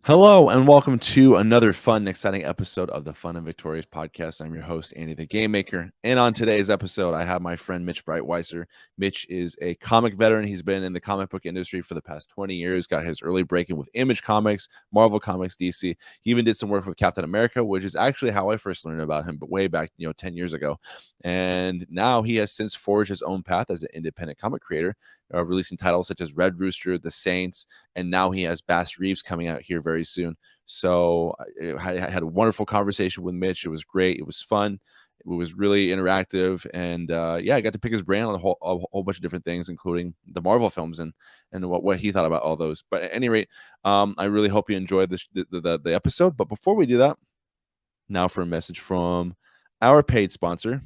Hello and welcome to another fun and exciting episode of the Fun and Victorious podcast. I'm your host, AndyTheGameMaker. And on today's episode, I have my friend Mitch Breitweiser. Mitch is a comic veteran. He's been in the comic book industry for the past 20 years, got his early break in with Image Comics, Marvel Comics, DC. He even did some work with Captain America, which is actually how I first learned about him, but way back, 10 years ago. And now he has since forged his own path as an independent comic creator, releasing titles such as Red Rooster, The Saints, and now he has Bass Reeves coming out here very soon. So I had a wonderful conversation with Mitch. It was great. It was fun. It was really interactive, and I got to pick his brain on a whole bunch of different things, including the Marvel films and what he thought about all those. But at any rate, I really hope you enjoyed the episode. But before we do that, now for a message from our paid sponsor,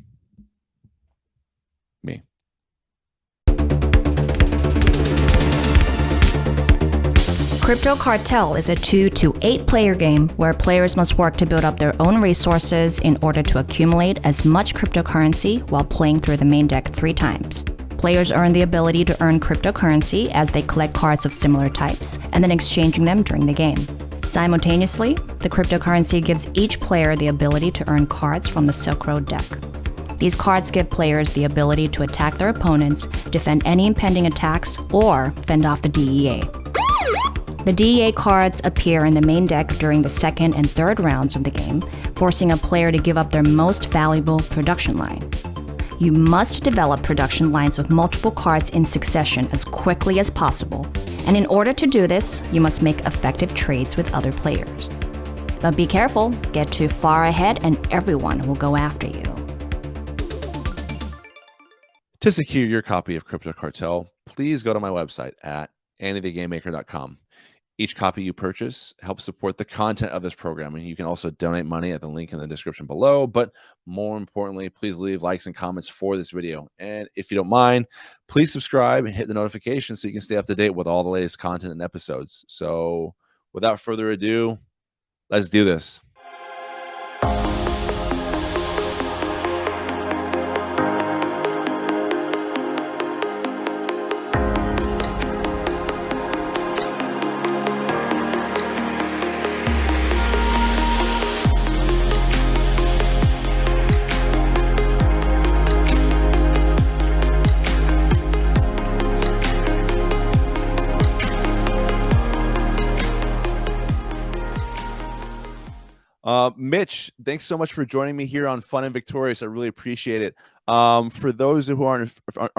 me. Crypto Cartel is a 2 to 8 player game where players must work to build up their own resources in order to accumulate as much cryptocurrency while playing through the main deck 3 times. Players earn the ability to earn cryptocurrency as they collect cards of similar types and then exchanging them during the game. Simultaneously, the cryptocurrency gives each player the ability to earn cards from the Silk Road deck. These cards give players the ability to attack their opponents, defend any impending attacks, or fend off the DEA. The DEA cards appear in the main deck during the second and third rounds of the game, forcing a player to give up their most valuable production line. You must develop production lines with multiple cards in succession as quickly as possible, and in order to do this, you must make effective trades with other players. But be careful, get too far ahead and everyone will go after you. To secure your copy of Crypto Cartel, please go to my website at AndyTheGameMaker.com. Each copy you purchase helps support the content of this program, and you can also donate money at the link in the description below. But more importantly, please leave likes and comments for this video. And if you don't mind, please subscribe and hit the notification so you can stay up to date with all the latest content and episodes. So without further ado, let's do this. Mitch, thanks so much for joining me here on Fun and Victorious. I really appreciate it. For those who aren't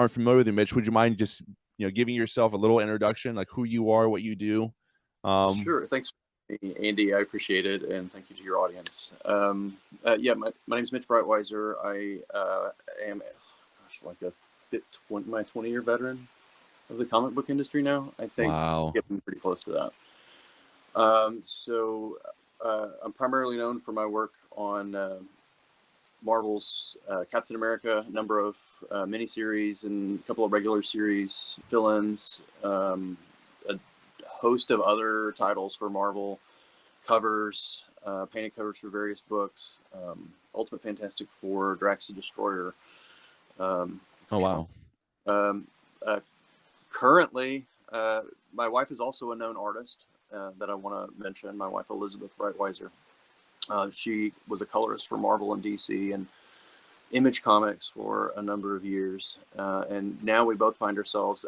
familiar with you, Mitch, would you mind just giving yourself a little introduction, like who you are, what you do? Sure. Thanks, Andy. I appreciate it, and thank you to your audience. My name is Mitch Breitweiser. I am, my 20-year veteran of the comic book industry now. I think. Wow. Getting pretty close to that. I'm primarily known for my work on Marvel's Captain America, a number of miniseries and a couple of regular series fill-ins, a host of other titles for Marvel, covers, painted covers for various books, Ultimate Fantastic Four, Drax the Destroyer. Oh, wow. Currently, my wife is also a known artist. That I want to mention, my wife Elizabeth Breitweiser. She was a colorist for Marvel and DC and Image Comics for a number of years, and now we both find ourselves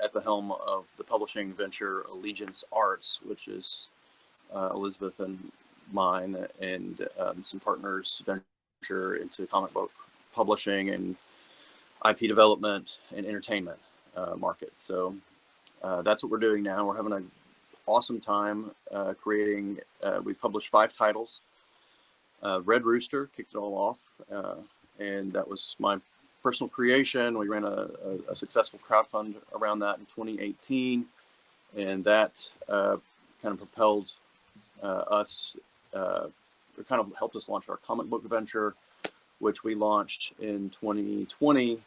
at the helm of the publishing venture Allegiance Arts, which is Elizabeth and mine and some partners' venture into comic book publishing and IP development and entertainment market. So that's what we're doing now. We're having an awesome time creating. We published 5 titles. Red Rooster kicked it all off, and that was my personal creation. We ran a successful crowdfund around that in 2018, and that kind of propelled us, or kind of helped us launch our comic book venture, which we launched in 2020,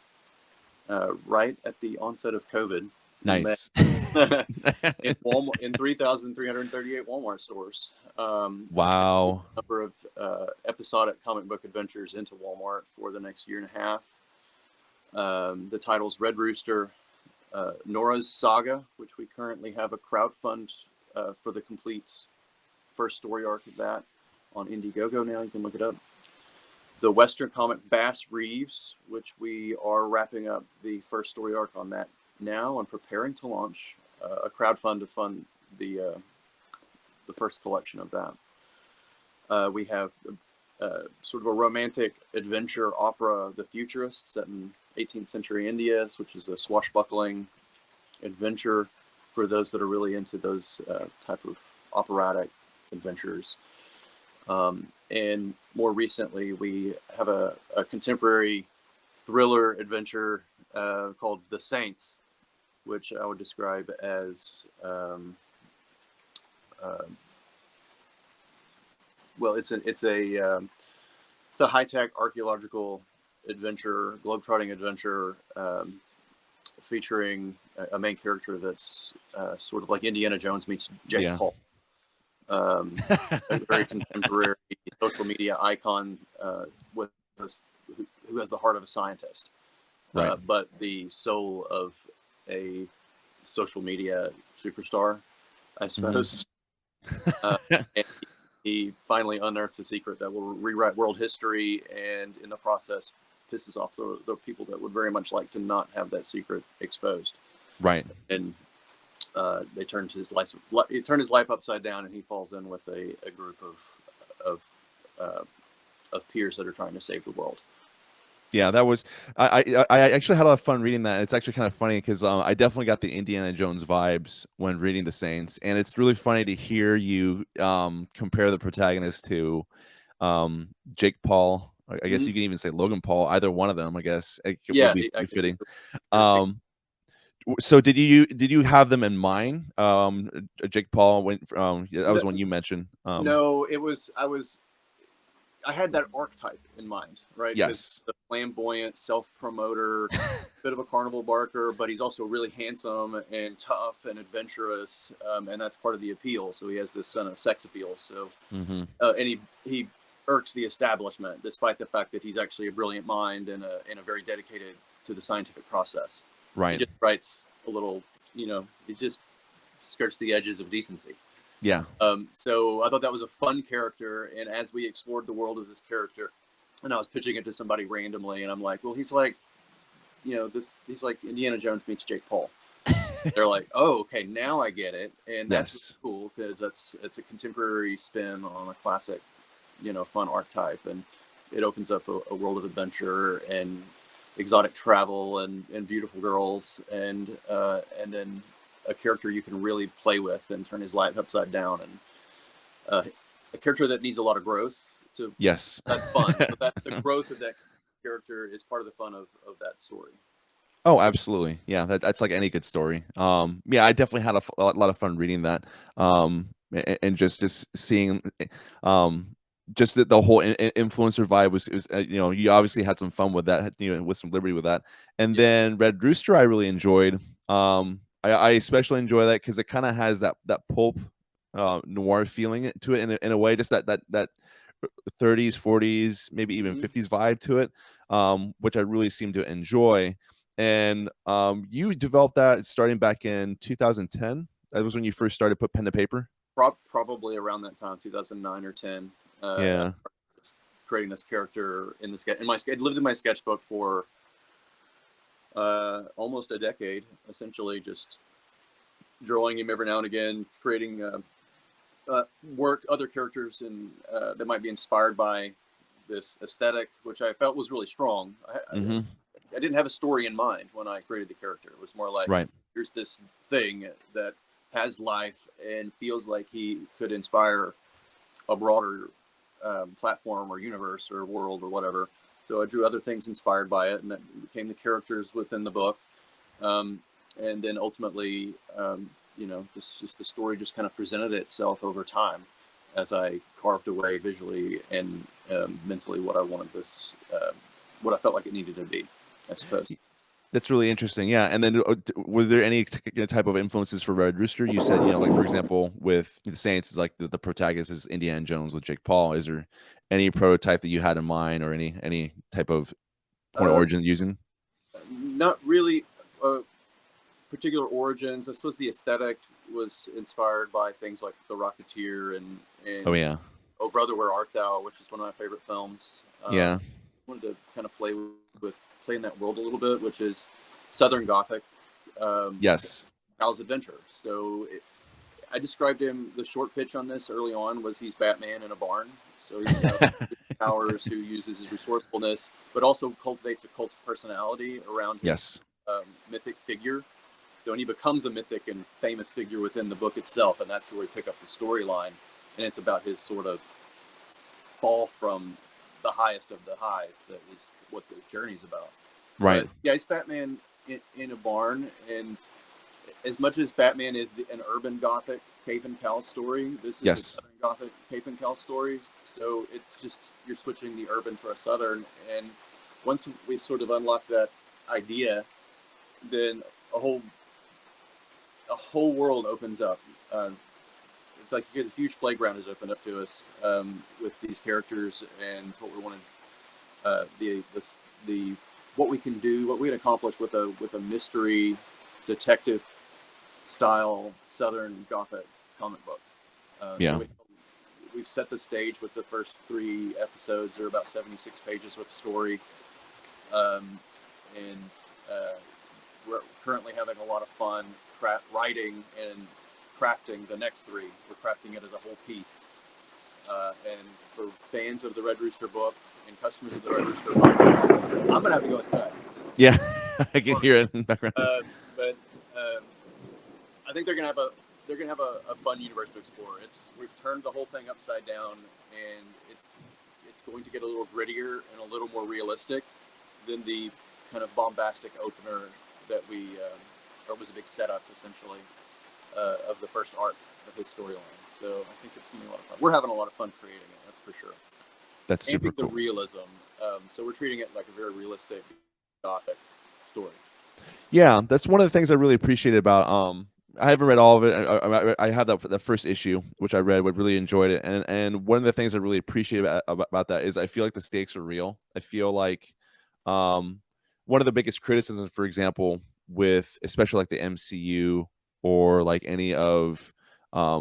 right at the onset of COVID. Nice. in Walmart, in 3,338 Walmart stores. Wow. A number of episodic comic book adventures into Walmart for the next year and a half. The titles Red Rooster, Nora's Saga, which we currently have a crowdfund for the complete first story arc of that on Indiegogo now. You can look it up. The Western comic Bass Reeves, which we are wrapping up the first story arc on that now and preparing to launch a crowdfund to fund the first collection of that. We have sort of a romantic adventure opera, The Futurists, set in 18th century India, which is a swashbuckling adventure for those that are really into those type of operatic adventures. And more recently, we have a contemporary thriller adventure called The Saints, which I would describe as well, it's a high-tech archaeological adventure, globetrotting adventure, featuring a main character that's sort of like Indiana Jones meets Jake Paul. A very contemporary social media icon with this, who has the heart of a scientist, but the soul of a social media superstar, I suppose. And he finally unearths a secret that will rewrite world history, and in the process pisses off the people that would very much like to not have that secret exposed. Right. And they turned his life upside down, and he falls in with a group of peers that are trying to save the world. Yeah, that was I actually had a lot of fun reading that. It's actually kind of funny because I definitely got the Indiana Jones vibes when reading The Saints, and it's really funny to hear you compare the protagonist to Jake Paul. I guess you can even say Logan Paul, either one of them. I guess it would be fitting. So did you have them in mind? Jake Paul went that was one you mentioned. No, I had that archetype in mind, right? Yes. The flamboyant self-promoter, bit of a carnival barker, but he's also really handsome and tough and adventurous, and that's part of the appeal. So he has this kind of sex appeal. So, and he irks the establishment, despite the fact that he's actually a brilliant mind and a very dedicated to the scientific process. Right. He just writes a little, he just skirts the edges of decency. Yeah. So I thought that was a fun character, and as we explored the world of this character, and I was pitching it to somebody randomly, and I'm like, well, he's like, he's like Indiana Jones meets Jake Paul. They're like, oh, okay, now I get it, and that's cool because it's a contemporary spin on a classic, fun archetype, and it opens up a world of adventure and exotic travel and beautiful girls, and then a character you can really play with and turn his life upside down, and a character that needs a lot of growth. That's fun. So the growth of that character is part of the fun of that story. Oh, absolutely. Yeah, that's like any good story. Yeah, I definitely had a lot of fun reading that, and just seeing, just the whole influencer vibe was you obviously had some fun with that, with some liberty with that, and then Red Rooster I really enjoyed. I especially enjoy that because it kind of has that pulp noir feeling to it in a way, just that 30s, 40s, maybe even 50s vibe to it, which I really seem to enjoy. And you developed that starting back in 2010. That was when you first started put pen to paper. Probably around that time, 2009 or 10. Yeah. Creating this character in the sketch. It lived in my sketchbook for almost a decade, essentially, just drawing him every now and again, creating other characters and that might be inspired by this aesthetic, which I felt was really strong. I didn't have a story in mind when I created the character. It was more like, here's this thing that has life and feels like he could inspire a broader platform or universe or world or whatever. So I drew other things inspired by it, and that became the characters within the book. And then ultimately, the story just kind of presented itself over time as I carved away visually and mentally what I wanted what I felt like it needed to be, I suppose. That's really interesting. Yeah. And then were there any type of influences for Red Rooster? You said, like, for example, with The Saints, is like the protagonist is Indiana Jones with Jake Paul. Is there any prototype that you had in mind, or any type of point of origin using? Not really particular origins. I suppose the aesthetic was inspired by things like The Rocketeer and Oh yeah. Oh Brother, Where Art Thou, which is one of my favorite films. Yeah. I wanted to kind of play in that world a little bit, which is Southern Gothic. Yes. Hal's adventure. So I described him. The short pitch on this early on was he's Batman in a barn. So he's powers, who uses his resourcefulness, but also cultivates a cult personality around his Yes. Mythic figure. So when he becomes a mythic and famous figure within the book itself, and that's where we pick up the storyline, and it's about his sort of fall from the highest of the highs. That is what the journey's about. Right. But, yeah, it's Batman in a barn, and as much as Batman is an urban Gothic Cape and Cal story, this is a Southern Gothic Cape and Cal story. So it's just you're switching the urban for a Southern, and once we sort of unlock that idea, then a whole world opens up. It's like a huge playground is opened up to us with these characters and what we wanted, what we can do, what we can accomplish with a mystery detective style Southern Gothic comic book. Yeah. So we've set the stage with the first 3 episodes. They're about 76 pages with story, and we're currently having a lot of fun writing and crafting the next 3. We're crafting it as a whole piece. And for fans of the Red Rooster book and customers of the Red Rooster book, I'm gonna have to go inside. Yeah, I can hear it in the background. But I think they're gonna have a fun universe to explore. We've turned the whole thing upside down, and it's going to get a little grittier and a little more realistic than the kind of bombastic opener that or was a big setup essentially of the first arc of his storyline. So I think it's gonna be a lot of fun. We're having a lot of fun creating it. That's for sure. That's super cool. The realism. So we're treating it like a very realistic Gothic story. Yeah, that's one of the things I really appreciated about. I haven't read all of it. I have that first issue, which I read, really enjoyed it, and one of the things I really appreciate about that is I feel like the stakes are real. I feel like one of the biggest criticisms, for example, with especially like the MCU or like any of, I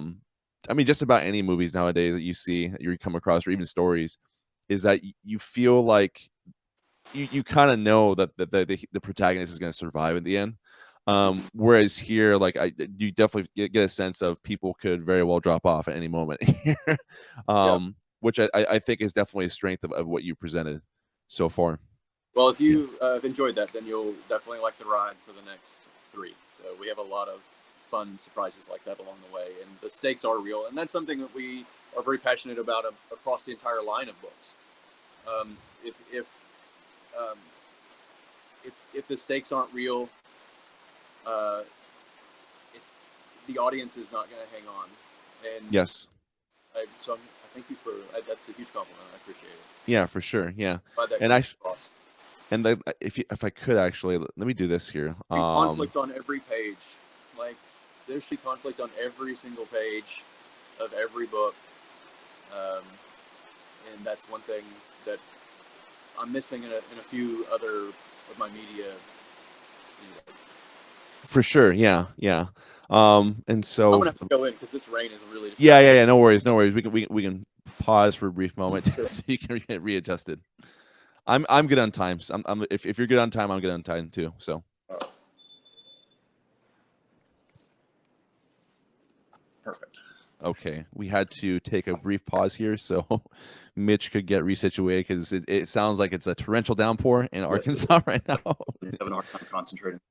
mean, just about any movies nowadays that you see, that you come across, or even stories, is that you feel like you kind of know that the protagonist is going to survive at the end. Whereas here, like you definitely get a sense of people could very well drop off at any moment here, which I think is definitely a strength of what you presented so far. Well, if you have enjoyed that, then you'll definitely like the ride for the next 3. So we have a lot of fun surprises like that along the way, and the stakes are real, and that's something that we are very passionate about across the entire line of books. If the stakes aren't real, it's the audience is not going to hang on. And yes, I thank you for that's a huge compliment. I appreciate it. Yeah, for sure. Yeah, and if I could actually let me do this here. Conflict on every page, like there's conflict on every single page of every book, and that's one thing that I'm missing in a few other of my media. For sure, yeah. And so I'm gonna have to go in because this rain is really. Yeah. No worries. We can pause for a brief moment so you can get readjusted. I'm good on time. So if you're good on time, I'm good on time too. So. Perfect. Okay, we had to take a brief pause here so Mitch could get resituated because it sounds like it's a torrential downpour in Arkansas right now. Having a hard time concentrating.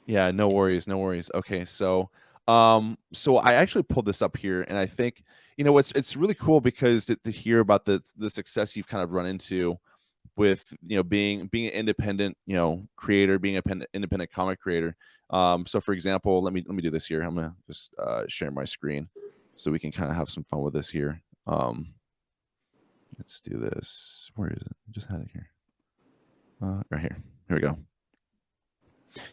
Yeah, no worries. Okay, so I actually pulled this up here, and I think it's really cool because to hear about the success you've kind of run into with being an independent creator, being an independent comic creator. So for example, let me do this here. I'm gonna just share my screen so we can kind of have some fun with this here. Let's do this. Where is it? I just had it here. Right here. Here we go.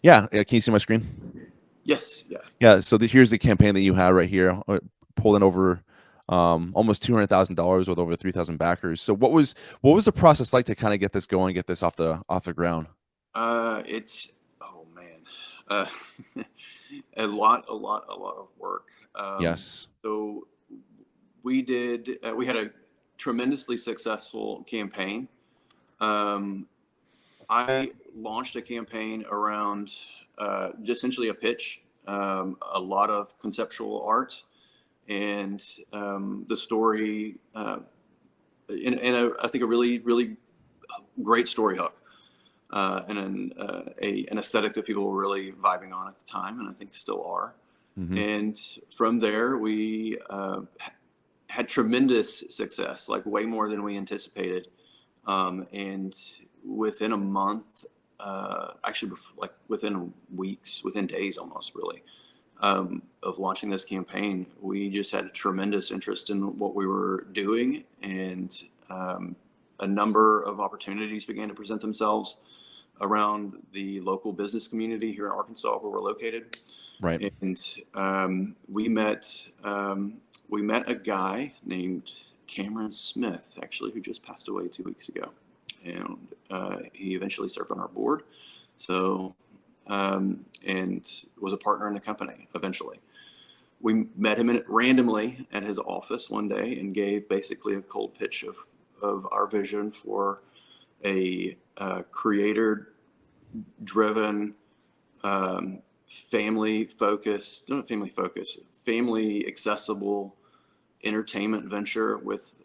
Yeah. Can you see my screen? Yes. Yeah. So here's the campaign that you have right here, pulling over almost $200,000 with over 3,000 backers. So what was the process like to kind of get this going, get this off the ground? It's Uh, a lot of work. Yes. So we had a tremendously successful campaign. I launched a campaign around essentially a pitch, a lot of conceptual art, and the story, I think a really great story hook, and an aesthetic that people were really vibing on at the time, and I think still are. Mm-hmm. And from there, we had tremendous success, like way more than we anticipated. And within a month, actually, like within weeks, within days almost, really, of launching this campaign, we just had tremendous interest in what we were doing, and a number of opportunities began to present themselves around the local business community here in Arkansas, where we're located. Right. And we met a guy named Cameron Smith, actually, who just passed away 2 weeks ago, and he eventually served on our board. So, and was a partner in the company eventually. We met him randomly at his office one day and gave basically a cold pitch of our vision for a creator-driven, family accessible entertainment venture with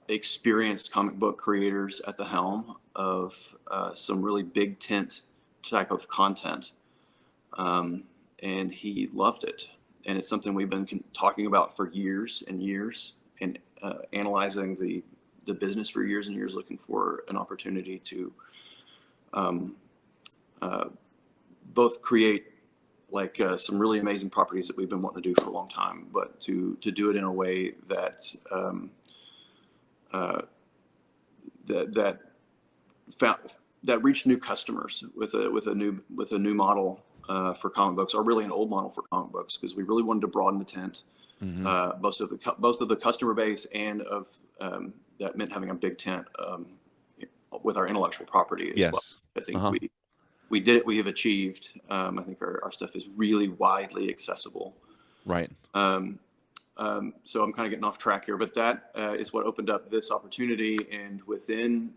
experienced comic book creators at the helm of some really big tent type of content. And he loved it. And it's something we've been talking about for years and years, and analyzing the business for years and years, looking for an opportunity to both create like some really amazing properties that we've been wanting to do for a long time, but to do it in a way that that reached new customers with a new model for comic books, or really an old model for comic books, because we really wanted to broaden the tent, Mm-hmm. both of the customer base and of that meant having a big tent with our intellectual property as well. Yes. I think we did it. We have achieved. I think our stuff is really widely accessible. Right. So I'm kind of getting off track here, but that is what opened up this opportunity. And within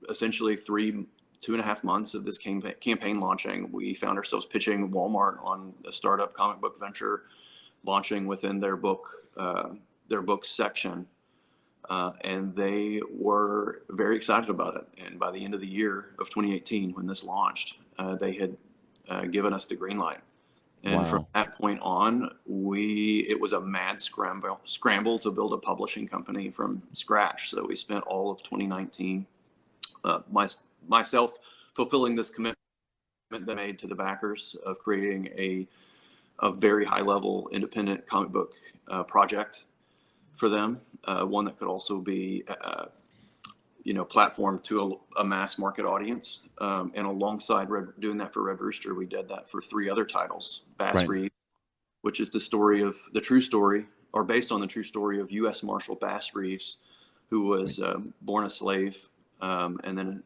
essentially 2.5 months of this campaign launching, we found ourselves pitching Walmart on a startup comic book venture, launching within their book section. And they were very excited about it. And by the end of the year of 2018, when this launched, they had given us the green light. And Wow. from that point on, it was a mad scramble to build a publishing company from scratch. So we spent all of 2019, myself fulfilling this commitment that I made to the backers of creating a very high level independent comic book project for them, one that could also be platformed to a mass market audience. And alongside doing that for Red Rooster, we did that for 3 other titles. Bass Reeves, which is based on the true story of U.S. Marshal Bass Reeves, who was born a slave, and then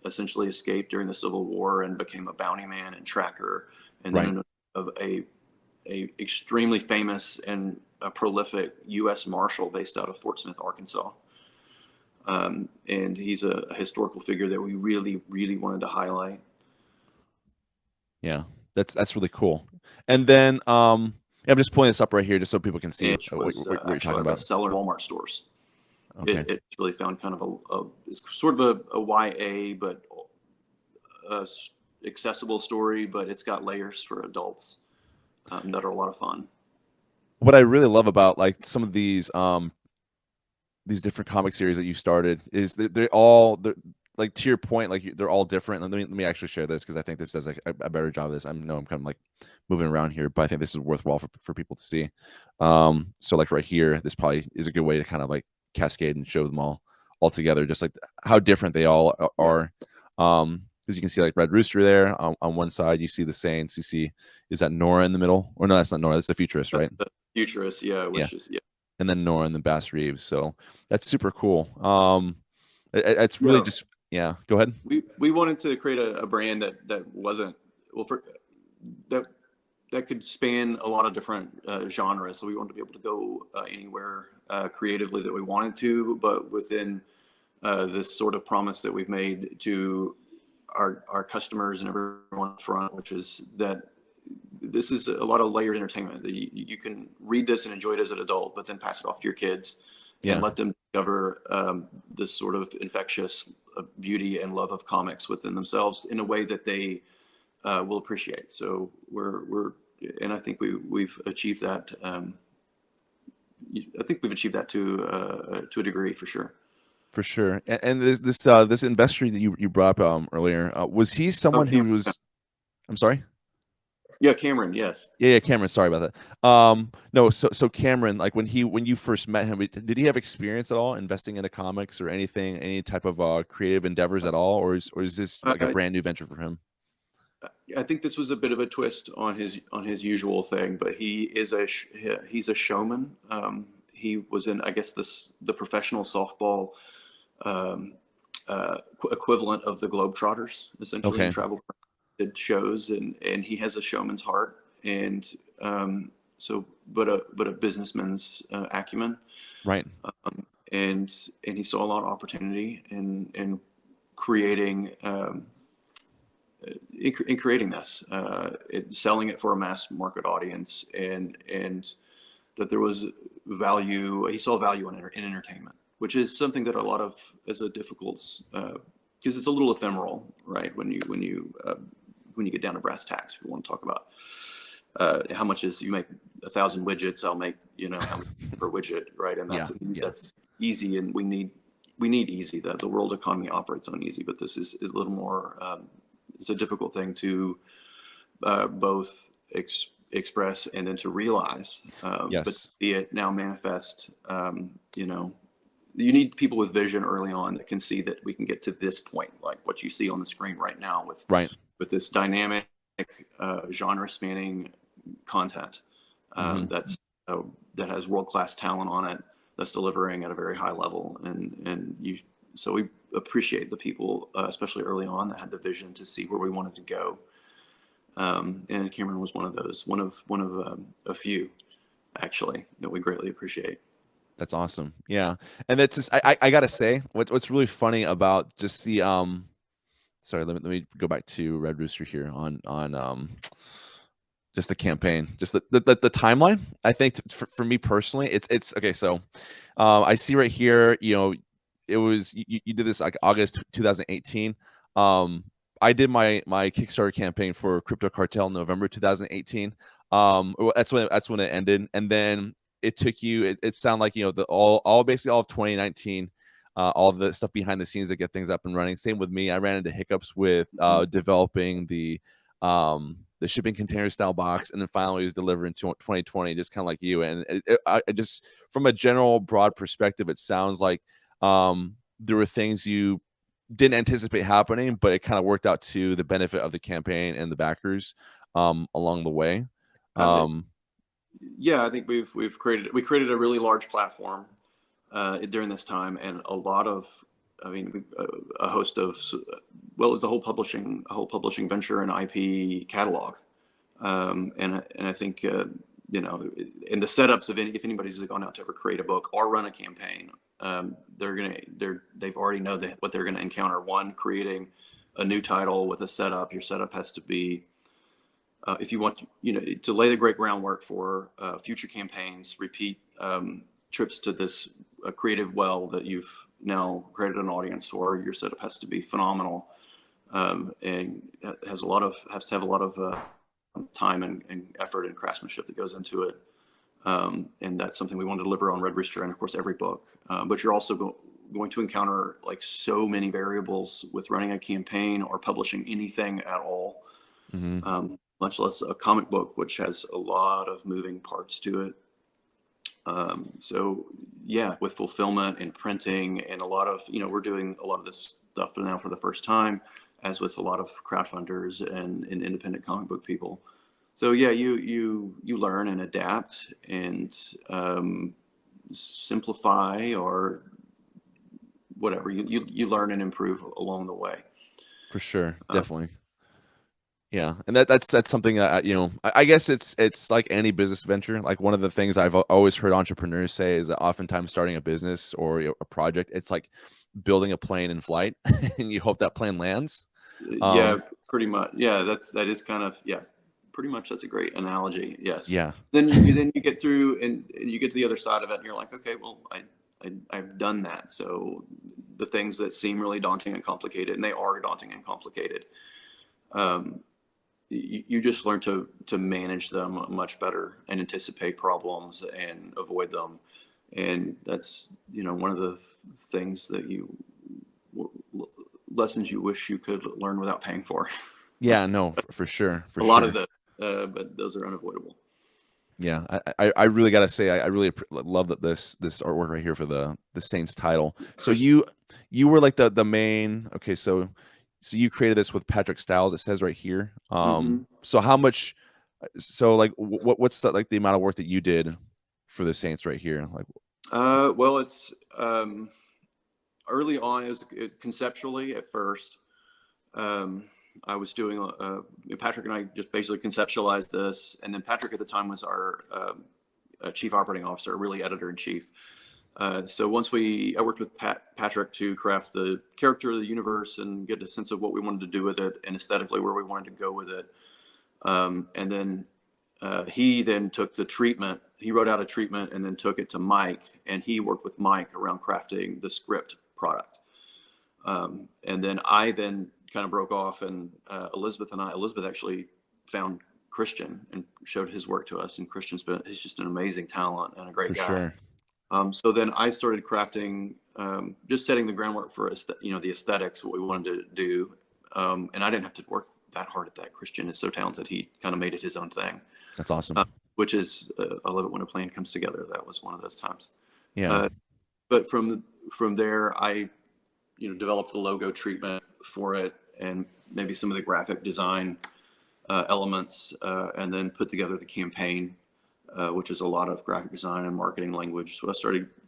essentially escaped during the Civil War and became a bounty man and tracker, and then of a extremely famous and a prolific U.S. Marshal based out of Fort Smith, Arkansas. And he's a historical figure that we really, really wanted to highlight. Yeah, that's really cool. And then I'm just pulling this up right here just so people can see what you're talking about. Seller Walmart stores. Okay. It's really found kind of it's sort of a YA, but accessible story, but it's got layers for adults that are a lot of fun. What I really love about like some of these different comic series that you started is they're like, to your point, like they're all different. Let me actually share this, because I think this does a better job of this. I'm kind of like moving around here, but I think this is worthwhile for people to see. So like right here, this probably is a good way to kind of like cascade and show them all together, just like how different they all are. Because you can see like Red Rooster there on one side, you see the Saints, you see, is that Nora in the middle? Or no, that's not Nora, that's the Futurist, right? The Futurist, yeah. And then Nora and then Bass Reeves. So that's super cool. It's really just Yeah, go ahead. We wanted to create a brand that wasn't, well, for that that could span a lot of different genres. So we wanted to be able to go anywhere creatively that we wanted to, but within this sort of promise that we've made to our customers and everyone up front, which is that this is a lot of layered entertainment. That you can read this and enjoy it as an adult, but then pass it off to your kids and Yeah, let them discover this sort of infectious beauty and love of comics within themselves in a way that they will appreciate. So and I think we've achieved that. I think we've achieved that to a degree, for sure. for sure. And this investor that you brought up earlier, was he Oh, someone who Cameron. was? I'm sorry. Yeah, Cameron. Yes. Yeah, Cameron. Sorry about that. No, so Cameron, like when you first met him, did he have experience at all investing into comics or anything, any type of creative endeavors at all, or is this like a Uh, brand new venture for him? I think this was a bit of a twist on his usual thing, but he's a showman. He was in, I guess, the professional softball um, equivalent of the Globetrotters. Essentially, he Okay, traveled, did shows, and he has a showman's heart, and so, but a businessman's acumen, right. and he saw a lot of opportunity in creating. In creating this, selling it for a mass market audience, and that there was value. He saw value in entertainment, which is something that a lot of is a difficult because it's a little ephemeral, right? When you get down to brass tacks, we want to talk about how much is you make 1,000 widgets, I'll make how much per widget, right? And Yeah, yeah, that's easy, and we need easy. That the world economy operates on easy, but this is a little more. It's a difficult thing to both express and then to realize. But yes, see it now manifest, you need people with vision early on that can see that we can get to this point, like what you see on the screen right now right. with this dynamic, genre spanning content Hmm. that has world class talent on it, that's delivering at a very high level, so we appreciate the people, especially early on, that had the vision to see where we wanted to go. And Cameron was one of those, one of a few, actually, that we greatly appreciate. That's awesome. Yeah, and that's just I gotta say what's really funny about just the sorry, let me go back to Red Rooster here on just the campaign, just the timeline. I think for me personally, it's okay. So I see right here, it was you did this like August 2018. Um, I did my Kickstarter campaign for Crypto Cartel November 2018. That's when it ended, and then it took you. It sounded like the all basically all of 2019. All the stuff behind the scenes that get things up and running. Same with me. I ran into hiccups with Mhm. developing the shipping container style box, and then finally it was delivered in 2020, just kind of like you. And I just, from a general broad perspective, it sounds like there were things you didn't anticipate happening, but it kind of worked out to the benefit of the campaign and the backers along the way. Uh, Um, yeah, I think we created a really large platform during this time, and a lot of, I mean, a host of, well, it was a whole publishing venture and IP catalog, and I think in the setups of if anybody's gone out to ever create a book or run a campaign, they've already know what they're gonna encounter. One, creating a new title with a setup. Your setup has to be, if you want to lay the great groundwork for future campaigns, repeat trips to this creative well that you've now created an audience for. Your setup has to be phenomenal, and has to have a lot of time and effort and craftsmanship that goes into it. And that's something we want to deliver on Red Rooster and, of course, every book. But you're also going to encounter like so many variables with running a campaign or publishing anything at all, mhm. much less a comic book, which has a lot of moving parts to it. So yeah, with fulfillment and printing and a lot of, we're doing a lot of this stuff now for the first time, as with a lot of crowdfunders and independent comic book people. So yeah, you learn and adapt and simplify or whatever you learn and improve along the way. For sure, definitely. Yeah, and that's something that I guess it's like any business venture. Like one of the things I've always heard entrepreneurs say is that oftentimes starting a business or a project, it's like building a plane in flight, and you hope that plane lands. Yeah, pretty much. Yeah, that is kind of, yeah, pretty much. That's a great analogy. Yes. Yeah, Then you get through and you get to the other side of it, and you're like, okay, well, I've done that. So the things that seem really daunting and complicated, and they are daunting and complicated, you just learn to manage them much better and anticipate problems and avoid them. And that's, one of the things that lessons you wish you could learn without paying for. yeah, no, for sure, for A sure. lot of the, but those are unavoidable. Yeah, I really gotta say I really love that this artwork right here for the Saints title. So you were like the main. Okay, so you created this with Patrick Stiles. It says right here. So how much? So like what's like the amount of work that you did for the Saints right here? Like, well, it's early on. It was conceptually at first. I was doing Patrick and I just basically conceptualized this, and then Patrick at the time was our chief operating officer, really editor in chief. So once I worked with Patrick to craft the character of the universe and get a sense of what we wanted to do with it and aesthetically where we wanted to go with it. And then he then took the treatment. He wrote out a treatment and then took it to Mike, and he worked with Mike around crafting the script product. And then I kind of broke off, and Elizabeth actually found Christian and showed his work to us. And he's just an amazing talent and a great guy. Sure. So then I started crafting, just setting the groundwork for the aesthetics, what we wanted to do. And I didn't have to work that hard at that. Christian is so talented. He kind of made it his own thing. That's awesome. Which is, I love it when a plan comes together. That was one of those times. Yeah. But from there, I, developed the logo treatment for it and maybe some of the graphic design elements, and then put together the campaign, which is a lot of graphic design and marketing language. So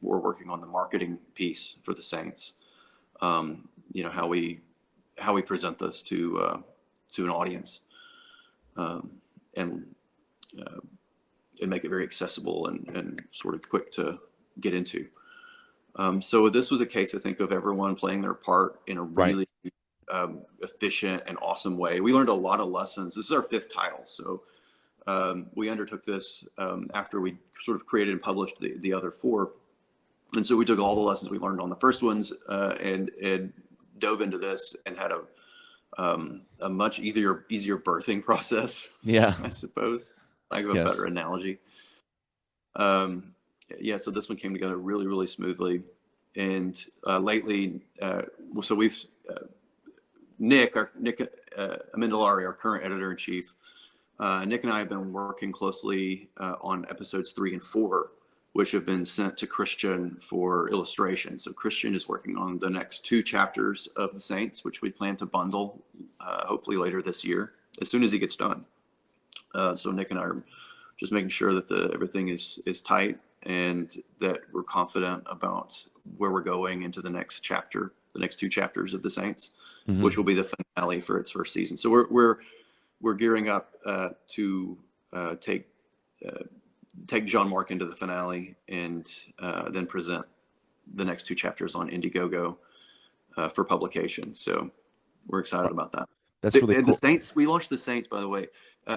we're working on the marketing piece for the Saints. How we present this to an audience, and make it very accessible and sort of quick to get into. So this was a case, I think, of everyone playing their part in a really efficient and awesome way. We learned a lot of lessons. This is our 5th title. So we undertook this after we sort of created and published the other 4. And so we took all the lessons we learned on the first ones and dove into this and had a much easier birthing process. Yeah, I suppose, like a better analogy. So this one came together really, really smoothly. And lately, so we've Nick Amendolari, our current editor in chief. Nick and I have been working closely on episodes 3 and 4, which have been sent to Christian for illustration. So Christian is working on the next 2 chapters of the Saints, which we plan to bundle hopefully later this year, as soon as he gets done. So Nick and I are just making sure that everything is tight and that we're confident about where we're going into the next chapter, the next 2 chapters of the Saints, which will be the finale for its first season. So we're gearing up to take John Mark into the finale and then present the next 2 chapters on Indiegogo for publication. So we're excited about that. That's really cool. The Saints, we launched the Saints, by the way.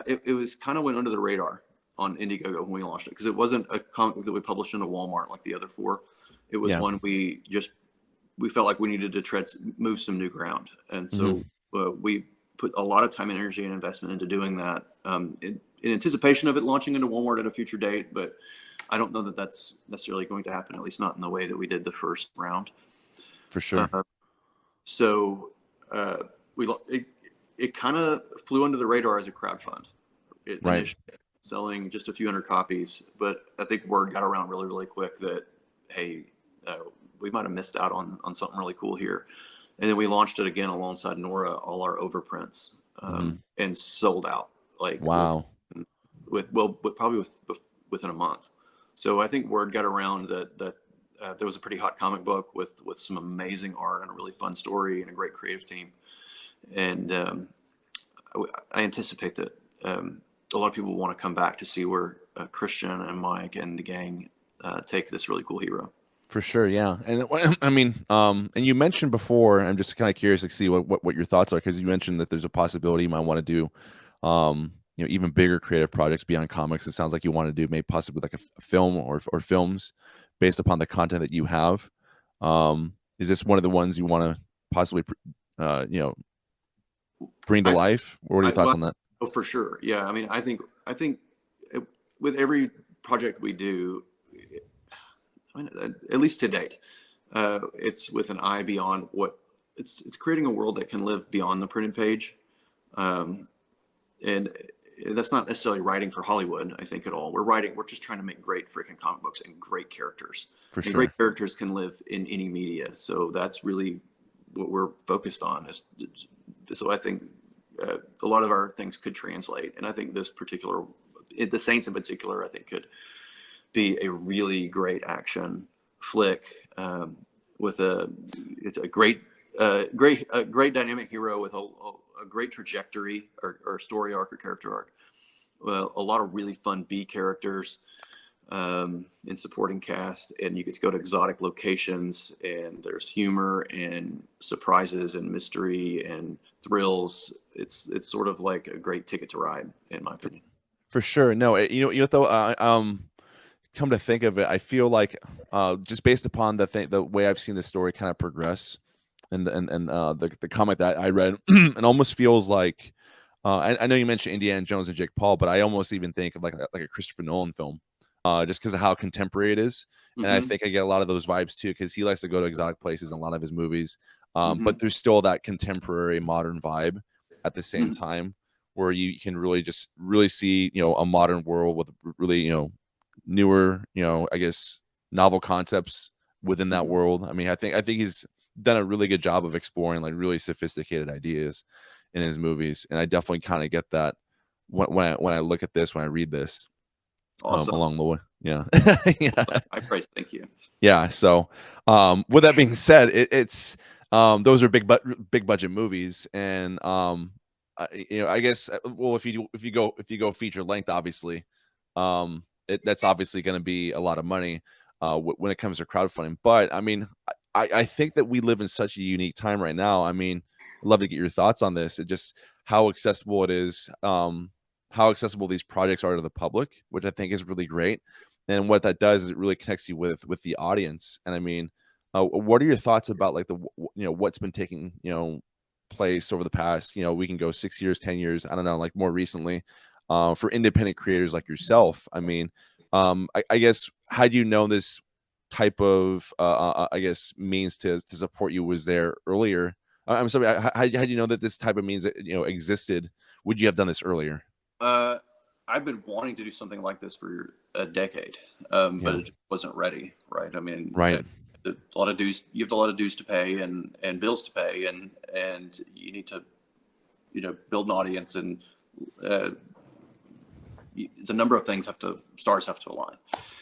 It was kind of went under the radar on Indiegogo when we launched it, because it wasn't a comic book that we published into Walmart like the other 4. It was one we felt like we needed to move some new ground. And so we put a lot of time and energy and investment into doing that in anticipation of it launching into Walmart at a future date. But I don't know that that's necessarily going to happen, at least not in the way that we did the first round. For sure. It kind of flew under the radar as a crowdfund. Initially selling just a few hundred copies, but I think word got around really, really quick that, hey, we might have missed out on something really cool here. And then we launched it again alongside Nora, all our overprints, and sold out. Like, wow. Probably within a month. So I think word got around that there was a pretty hot comic book with some amazing art and a really fun story and a great creative team. And I anticipate that a lot of people want to come back to see where Christian and Mike and the gang take this really cool hero. For sure, yeah. And I mean, and you mentioned before, I'm just kind of curious to see what your thoughts are, because you mentioned that there's a possibility you might want to do, even bigger creative projects beyond comics. It sounds like you want to do maybe possibly like a film or films based upon the content that you have. Is this one of the ones you want to possibly, bring to life? What are your thoughts on that? Oh, for sure. Yeah. I mean, I think with every project we do, I mean, at least to date, it's with an eye beyond what it's creating a world that can live beyond the printed page. And that's not necessarily writing for Hollywood, I think, at all. We're just trying to make great freaking comic books and great characters. For sure. Great characters can live in any media. So that's really what we're focused on. So I think a lot of our things could translate. And I think this particular, the Saints in particular, I think could be a really great action flick with it's a great dynamic hero with a great trajectory or story arc or character arc. Well, a lot of really fun B characters in supporting cast, and you get to go to exotic locations, and there's humor and surprises and mystery and thrills. It's sort of like a great ticket to ride, in my opinion. For sure. No, though, come to think of it, I feel like just based upon the way I've seen the story kind of progress, and the comic that I read, it almost feels like I know you mentioned Indiana Jones and Jake Paul, but I almost even think of like a Christopher Nolan film, just because of how contemporary it is. And I think I get a lot of those vibes too, because he likes to go to exotic places in a lot of his movies. But there's still that contemporary modern vibe at the same time, where you can really see a modern world with really newer, I guess, novel concepts within that world. I mean, I think he's done a really good job of exploring like really sophisticated ideas in his movies, and I definitely kind of get that when I look at this, when I read this. Awesome. Along the way. Yeah. Yeah. I praise. Thank you. Yeah. So, with that being said, it's those are big budget movies, and I guess, well, if you go feature length, obviously, that's obviously going to be a lot of money when it comes to crowdfunding. But I mean, I think that we live in such a unique time right now. I mean, I'd love to get your thoughts on this. It just how accessible it is, how accessible these projects are to the public, which I think is really great. And what that does is it really connects you with the audience. And I mean, what are your thoughts about like what's been taking place over the past, we can go 6 years, 10 years, I don't know, like more recently, for independent creators like yourself? I mean, I guess, had you known this type of I guess means to support you was there earlier? I'm sorry, how you know that this type of means that existed? Would you have done this earlier? I've been wanting to do something like this for a decade, but it just wasn't ready. Right. I mean, right. A lot of dues. You have a lot of dues to pay and bills to pay, and you need to, build an audience, and it's a number of things stars have to align.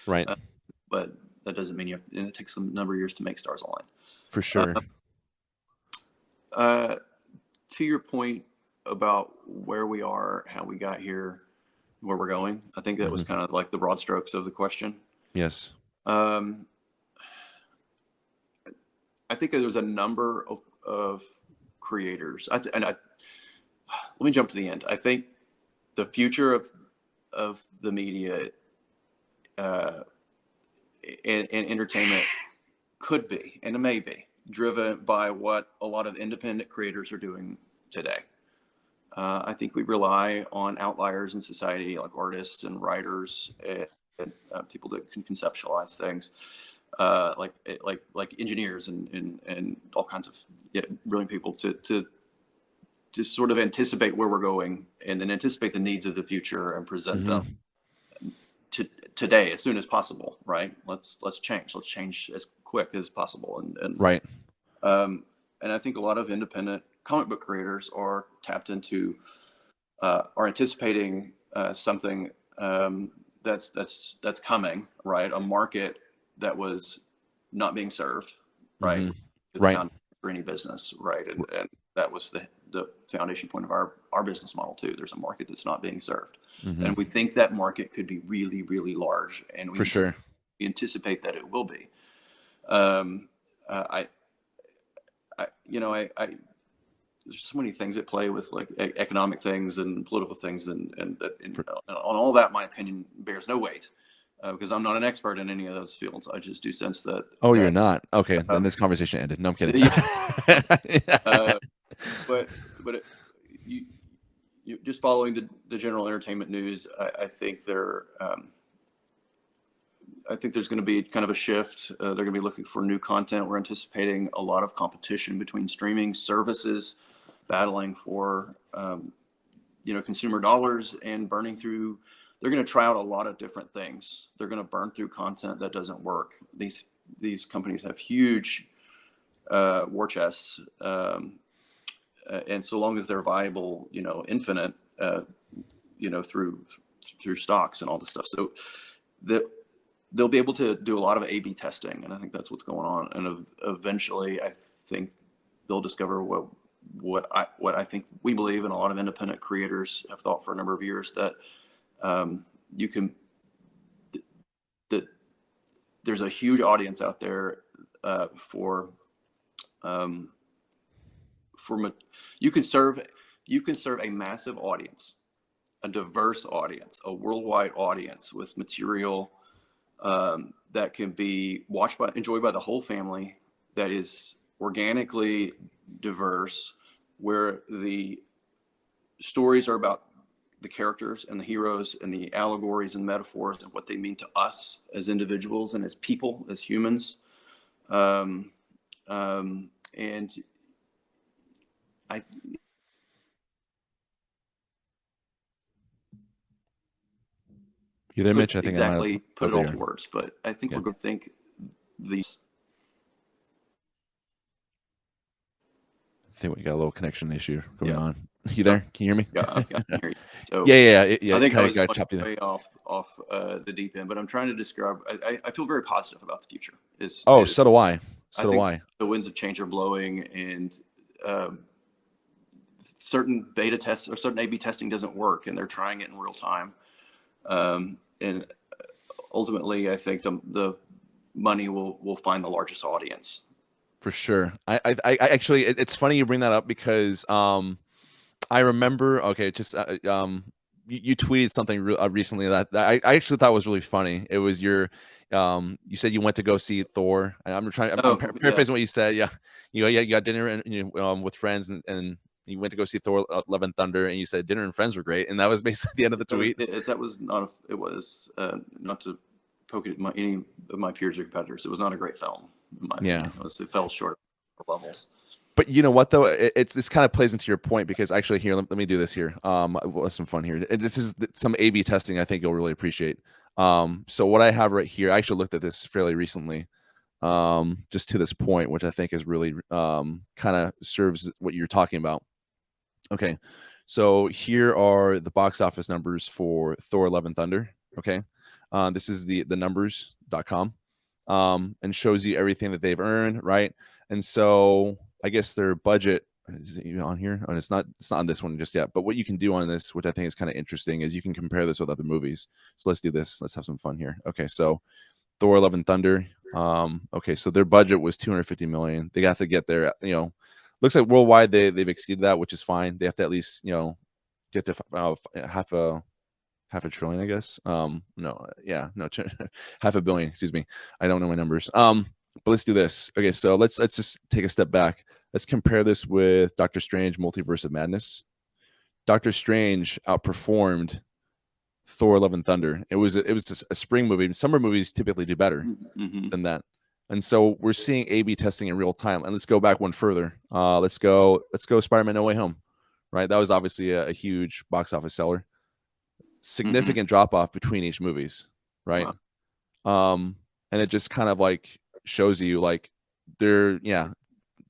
Right. But that doesn't mean and it takes a number of years to make stars align. For sure. To your point about where we are, how we got here, where we're going, I think that was kind of like the broad strokes of the question. Yes. I think there's a number of creators. Let me jump to the end. I think the future of the media and entertainment could be, and it may be, driven by what a lot of independent creators are doing today. I think we rely on outliers in society, like artists and writers and people that can conceptualize things, like engineers and all kinds of brilliant people to sort of anticipate where we're going, and then anticipate the needs of the future and present them to today as soon as possible. Right? Let's change. Let's change as quick as possible. And right. And I think a lot of independent comic book creators are tapped into, are anticipating something that's coming, right? A market that was not being served, right? Mm-hmm. Right. For any business, right? And that was the foundation point of our business model too. There's a market that's not being served, and we think that market could be really, really large, and For sure. we anticipate that it will be. There's so many things at play with like economic things and political things, and on all that, my opinion bears no weight. Because I'm not an expert in any of those fields. I just do sense that. Oh, you're not? Okay, then this conversation ended. No, I'm kidding. But you just following the general entertainment news, I think I think there's going to be kind of a shift. They're going to be looking for new content. We're anticipating a lot of competition between streaming services, battling for consumer dollars and burning through. They're going to try out a lot of different things. They're going to burn through content that doesn't work. These companies have huge war chests, and so long as they're viable, infinite, through stocks and all this stuff. So they'll be able to do a lot of A/B testing, and I think that's what's going on. And eventually, I think they'll discover what I think we believe, and a lot of independent creators have thought for a number of years, that there's a huge audience out there you can serve a massive audience, a diverse audience, a worldwide audience with material that can be enjoyed by the whole family, that is organically diverse, where the stories are about the characters and the heroes and the allegories and metaphors and what they mean to us as individuals and as people, as humans. And you there, Mitch? I think exactly put it all to words, but I think we're going to think these. I think we got a little connection issue going on. You there? Can you hear me? Yeah, I can hear you. So yeah. I think I was way off the deep end, but I'm trying to describe. I feel very positive about the future. So do I. So do I. The winds of change are blowing, and certain beta tests or certain A/B testing doesn't work, and they're trying it in real time. And ultimately, I think the money will find the largest audience. For sure. I actually, it's funny you bring that up, because I remember. Okay, just you tweeted something recently that I actually thought was really funny. It was you said you went to go see Thor. I'm paraphrasing what you said. Yeah, you got dinner and with friends, and you went to go see Thor: Love and Thunder, and you said dinner and friends were great, and that was basically the end of the tweet. That was not. It was not to poke at any of my peers or competitors. It was not a great film. In my opinion. It fell short of levels. But you know what, though, this kind of plays into your point, because actually here, let me do this here. We'll have some fun here. This is some A/B testing I think you'll really appreciate. So what I have right here, I actually looked at this fairly recently, just to this point, which I think is really kind of serves what you're talking about. Okay, so here are the box office numbers for Thor: Love and Thunder. Okay, this is the numbers.com, and shows you everything that they've earned, right? And so I guess their budget is it even on here? Oh, it's not on this one just yet. But what you can do on this, which I think is kind of interesting, is you can compare this with other movies. So let's do this. Let's have some fun here. Okay, so Thor: Love and Thunder. Okay, so their budget was $250 million. They have to get there. Looks like worldwide they've exceeded that, which is fine. They have to at least get to half a trillion, I guess. Half a billion. Excuse me. I don't know my numbers. But let's do this. Okay, so let's just take a step back. Let's compare this with Doctor Strange: Multiverse of Madness. Doctor Strange outperformed Thor: Love and Thunder. It was just a spring movie. Summer movies typically do better than that. And so we're seeing A/B testing in real time. And let's go back one further. Let's go Spider-Man: No Way Home. Right? That was obviously a huge box office seller. Significant drop off between each movies, right? Wow. And it just kind of like shows you like they're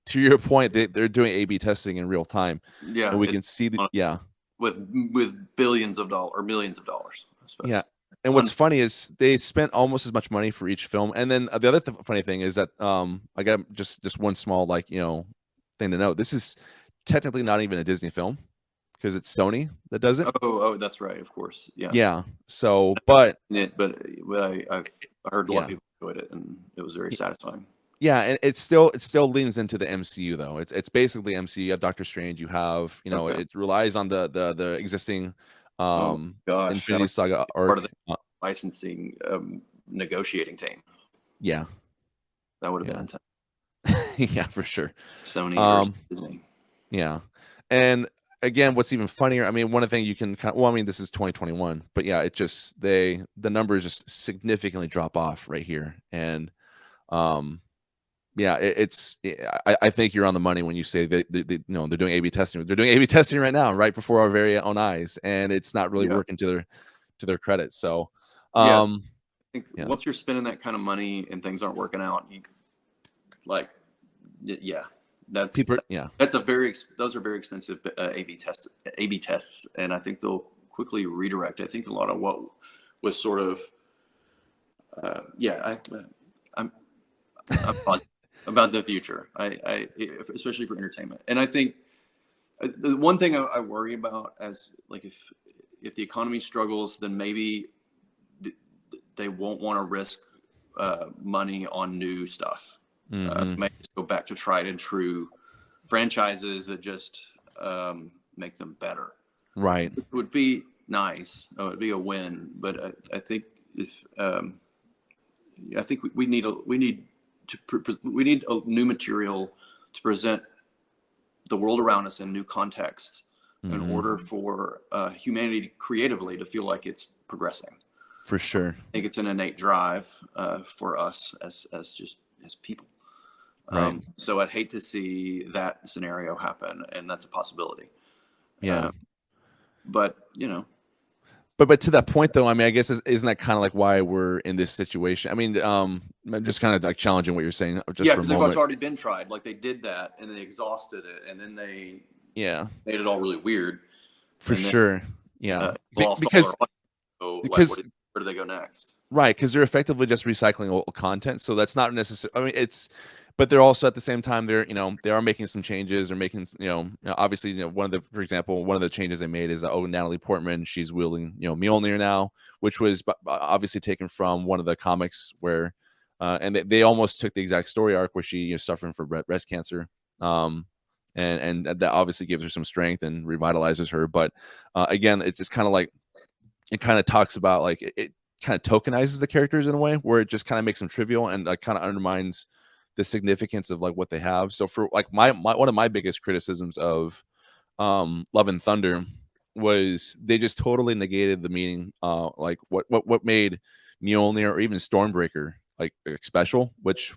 to your point, they're doing A/B testing in real time. Yeah, and we can see with billions of dollars or millions of dollars. I suppose. Yeah, And what's funny is they spent almost as much money for each film. And then the other funny thing is that I got just one small thing to note. This is technically not even a Disney film because it's Sony that does it. Oh, that's right, of course, yeah. Yeah. So, but I've heard a lot yeah. of people enjoyed it, and it was very satisfying. Yeah, and it still leans into the MCU though. It's basically MCU. You have Doctor Strange. You have Okay. it relies on the existing Oh gosh, Infinity Saga part arc. of the licensing negotiating team. Yeah, That would have been intense. yeah, for sure. Sony versus Disney. Yeah, and again, what's even funnier? I mean, one of the things you can this is 2021, but yeah, it just the numbers just significantly drop off right here, and yeah, I think you're on the money when you say they're doing A/B testing. They're doing A/B testing right now, right before our very own eyes, and it's not really working to their credit. So, I think once you're spending that kind of money and things aren't working out, those are very expensive A/B tests, and I think they'll quickly redirect. I think a lot of what was sort of I'm positive about the future. I especially for entertainment, and I think the one thing I worry about as if the economy struggles, then maybe they won't want to risk money on new stuff. Might just go back to tried and true franchises that just make them better. Right. It would be nice. It would be a win, but I think if I think we need a new material to present the world around us in new contexts in order for humanity creatively to feel like it's progressing. For sure. I think it's an innate drive for us as people. Right. So I'd hate to see that scenario happen, and that's a possibility. Yeah. But But to that point though, I mean, I guess isn't that kind of like why we're in this situation? I mean, I'm just kind of like challenging what you're saying. Just because it's already been tried. Like they did that, and they exhausted it, and then they made it all really weird. For sure. Yeah. Because where do they go next? Right, because they're effectively just recycling old content. So that's not necessary. I mean, but they're also at the same time they are making some changes. They're making obviously for example, one of the changes they made is Natalie Portman, she's wielding Mjolnir now, which was obviously taken from one of the comics where and they almost took the exact story arc where she suffering from breast cancer. And that obviously gives her some strength and revitalizes her. But again, it's just kind of like it kind of talks about like it kind of tokenizes the characters in a way where it just kind of makes them trivial and like kind of undermines the significance of like what they have. So for like my one of my biggest criticisms of Love and Thunder was they just totally negated the meaning, like what made Mjolnir or even Stormbreaker like special, which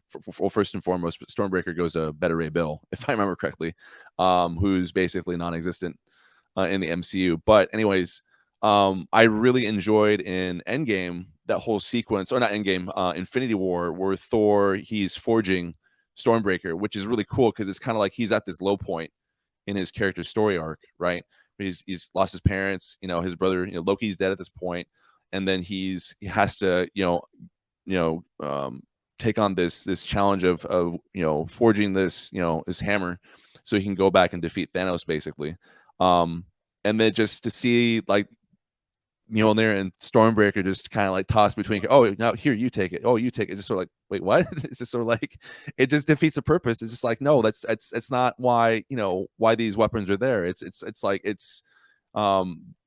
first and foremost, Stormbreaker goes to Beta Ray Bill, if I remember correctly, who's basically non-existent in the MCU. But anyways, I really enjoyed in Endgame that whole sequence, or not Endgame, Infinity War, where Thor he's forging Stormbreaker, which is really cool because it's kind of like he's at this low point in his character's story arc, right? He's lost his parents, his brother, Loki's dead at this point, and then he has to, take on this challenge of forging this, his hammer, so he can go back and defeat Thanos, basically. And then just to see like Mjolnir and Stormbreaker just kind of like tossed between, oh, now here, you take it. Oh, you take it. Just sort of like, wait, what? It's just sort of like, it just defeats the purpose. It's just like, no, it's not why, why these weapons are there. It's like,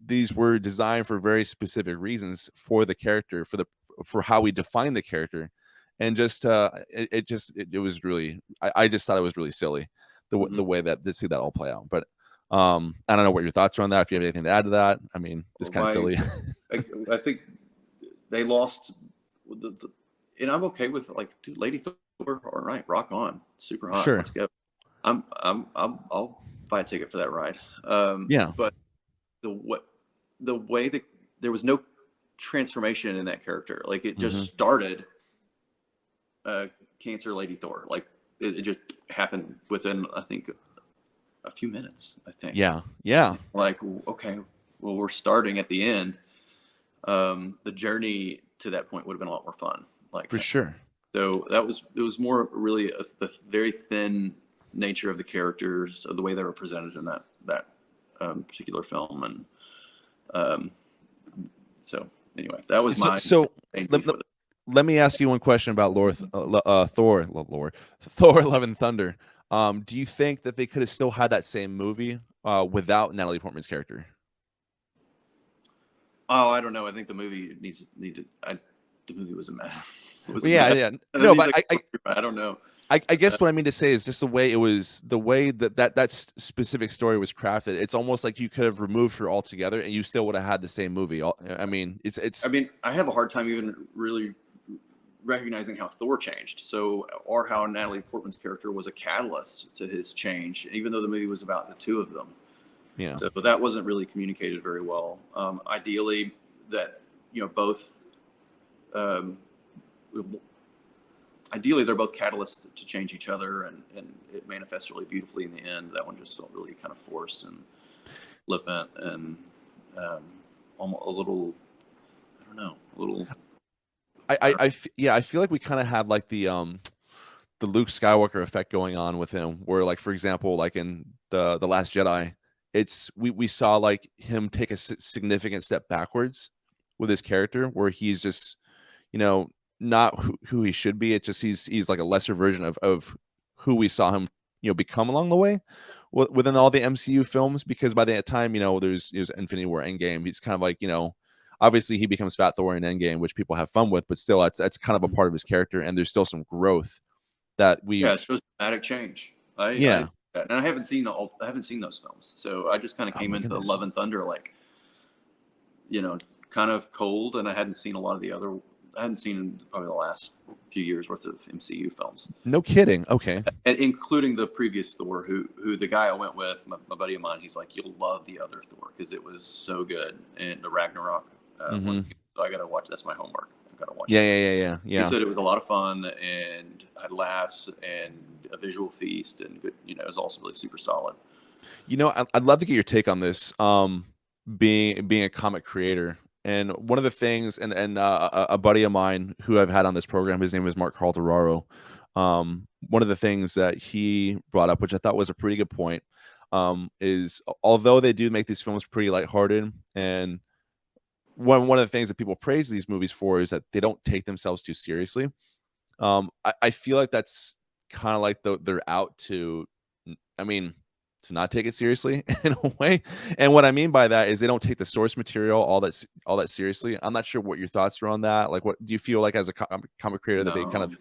these were designed for very specific reasons for the character, for how we define the character. And just, it was really, I just thought it was really silly the way that to see that all play out. But I don't know what your thoughts are on that. If you have anything to add to that, I mean, it's kind of silly. I think they lost, and I'm okay with it. Like, dude, Lady Thor, all right, rock on, super hot. Sure. Let's go. I'll buy a ticket for that ride. Yeah. But the way that there was no transformation in that character, like it just started. Cancer Lady Thor, like it just happened within, I think, a few minutes, I think. Yeah. Like, okay, well, we're starting at the end. the journey to that point would have been a lot more fun. Like, For sure. so it was more really the very thin nature of the characters, of the way they were presented in that particular film, and so anyway, that was my main beef with it. Let me ask you one question about Thor: Love and Thunder. Do you think that they could have still had that same movie without Natalie Portman's character? Oh, I don't know. I think the movie needed. The movie was a mess. It was yeah. No, but I don't know. I guess what I mean to say is just the way that specific story was crafted. It's almost like you could have removed her altogether, and you still would have had the same movie. I mean, it's. I mean, I have a hard time even really recognizing how Thor changed, or how Natalie Portman's character was a catalyst to his change, even though the movie was about the two of them. Yeah. So, but that wasn't really communicated very well. Ideally, that both. Ideally, they're both catalysts to change each other, and it manifests really beautifully in the end. That one just felt really kind of forced and flippant, and almost a little, I don't know, a little. I feel like we kind of had like the Luke Skywalker effect going on with him, where like, for example, like in the Last Jedi, we saw like him take a significant step backwards with his character, where he's just, not who he should be. It's just he's like a lesser version of who we saw him become along the way within all the MCU films, because by that time there's Infinity War, Endgame, he's kind of like obviously he becomes Fat Thor in Endgame, which people have fun with, but still that's kind of a part of his character, and there's still some growth that it shows dramatic change. And I haven't seen those films, so I just kind of came into Love and Thunder like kind of cold, and I hadn't seen probably the last few years worth of MCU films. No kidding. Okay. And including the previous Thor, who the guy I went with, my buddy of mine, he's like, you'll love the other Thor because it was so good. And the Ragnarok one, so I got to watch. That's my homework. I got to watch. Yeah. He said it was a lot of fun and had laughs and a visual feast and good. It was also really super solid. I'd love to get your take on this. Being a comic creator. And one of the things, and a buddy of mine who I've had on this program, his name is Mark Calderaro. One of the things that he brought up, which I thought was a pretty good point, is although they do make these films pretty lighthearted, and one of the things that people praise these movies for is that they don't take themselves too seriously. I feel like that's kind of like they're out to, to not take it seriously in a way. And what I mean by that is they don't take the source material all that seriously. I'm not sure what your thoughts are on that. Like, what do you feel like as a comic creator that they kind of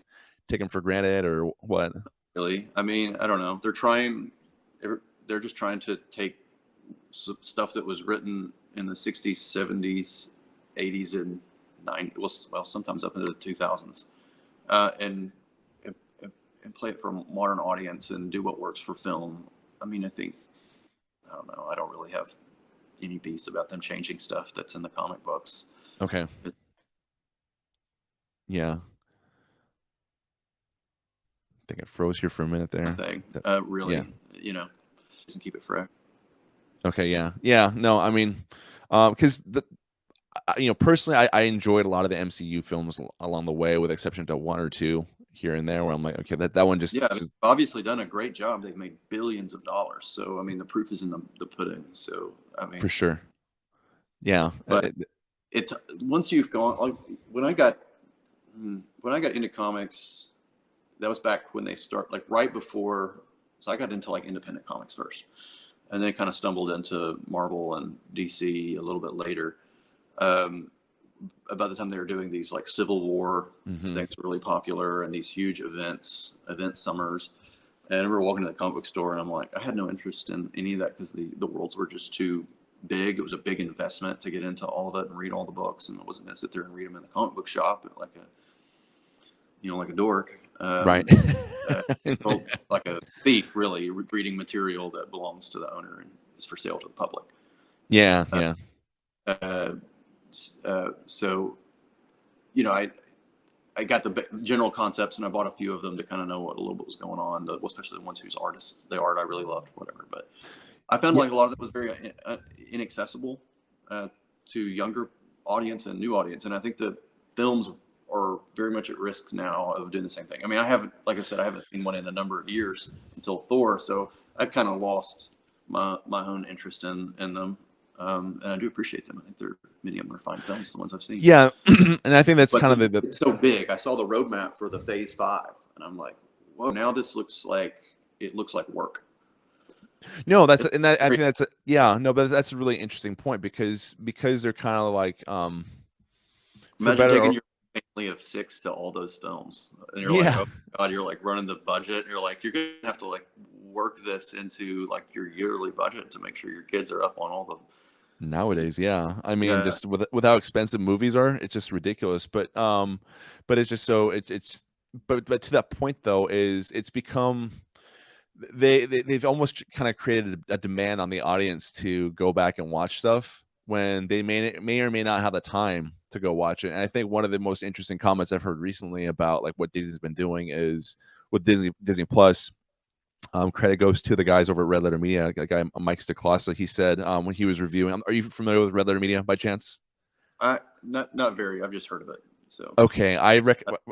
take them for granted, or what? Really? I don't know. They're just trying to take stuff that was written in the 60s, 70s, 80s, and 90s, well, sometimes up into the 2000s, and play it for a modern audience and do what works for film. I don't know. I don't really have any beast about them changing stuff that's in the comic books. Okay. Yeah. I think it froze here for a minute there. Really, doesn't keep it fresh. Okay. Yeah. No, because personally, I enjoyed a lot of the MCU films along the way, with exception to one or two here and there, where I'm like, okay, that one just obviously done a great job. They've made billions of dollars, so the proof is in the pudding. So for sure, yeah. But it's once you've gone, like when I got into comics, that was back when they start, like right before. So I got into like independent comics first, and then kind of stumbled into Marvel and DC a little bit later. About the time they were doing these like Civil War things were really popular, and these huge event summers. And I remember walking to the comic book store, and I'm like, I had no interest in any of that because the worlds were just too big. It was a big investment to get into all of it and read all the books, and I wasn't going to sit there and read them in the comic book shop like a dork, right? Like a thief, really, reading material that belongs to the owner and is for sale to the public. Yeah. So, I got the general concepts, and I bought a few of them to kind of know what a little bit was going on, especially the ones whose the art I really loved, whatever. But I found like a lot of it was very inaccessible to younger audience and new audience. And I think the films are very much at risk now of doing the same thing. I mean, I haven't seen one in a number of years until Thor, so I've kind of lost my own interest in them. And I do appreciate them. I think many of them are fine films, the ones I've seen. Yeah, and I think that's but kind of it's so big. I saw the roadmap for the Phase 5, and I'm like, whoa! Now this looks like work. No, I think that's but that's a really interesting point because they're kind of like Imagine taking your family of 6 to all those films, and you're like, oh God, you're like running the budget. You're like, you're gonna have to like work this into like your yearly budget to make sure your kids are up on all the. Nowadays, yeah. I mean, just with how expensive movies are, it's just ridiculous. But it's just so but to that point though, is it's become they've almost kind of created a demand on the audience to go back and watch stuff when they may or may not have the time to go watch it. And I think one of the most interesting comments I've heard recently about like what Disney's been doing is with Disney Plus. Credit goes to the guys over at Red Letter Media, a guy Mike Staclosa. He said when he was reviewing, are you familiar with Red Letter Media by chance? Not very. I've just heard of it. So okay,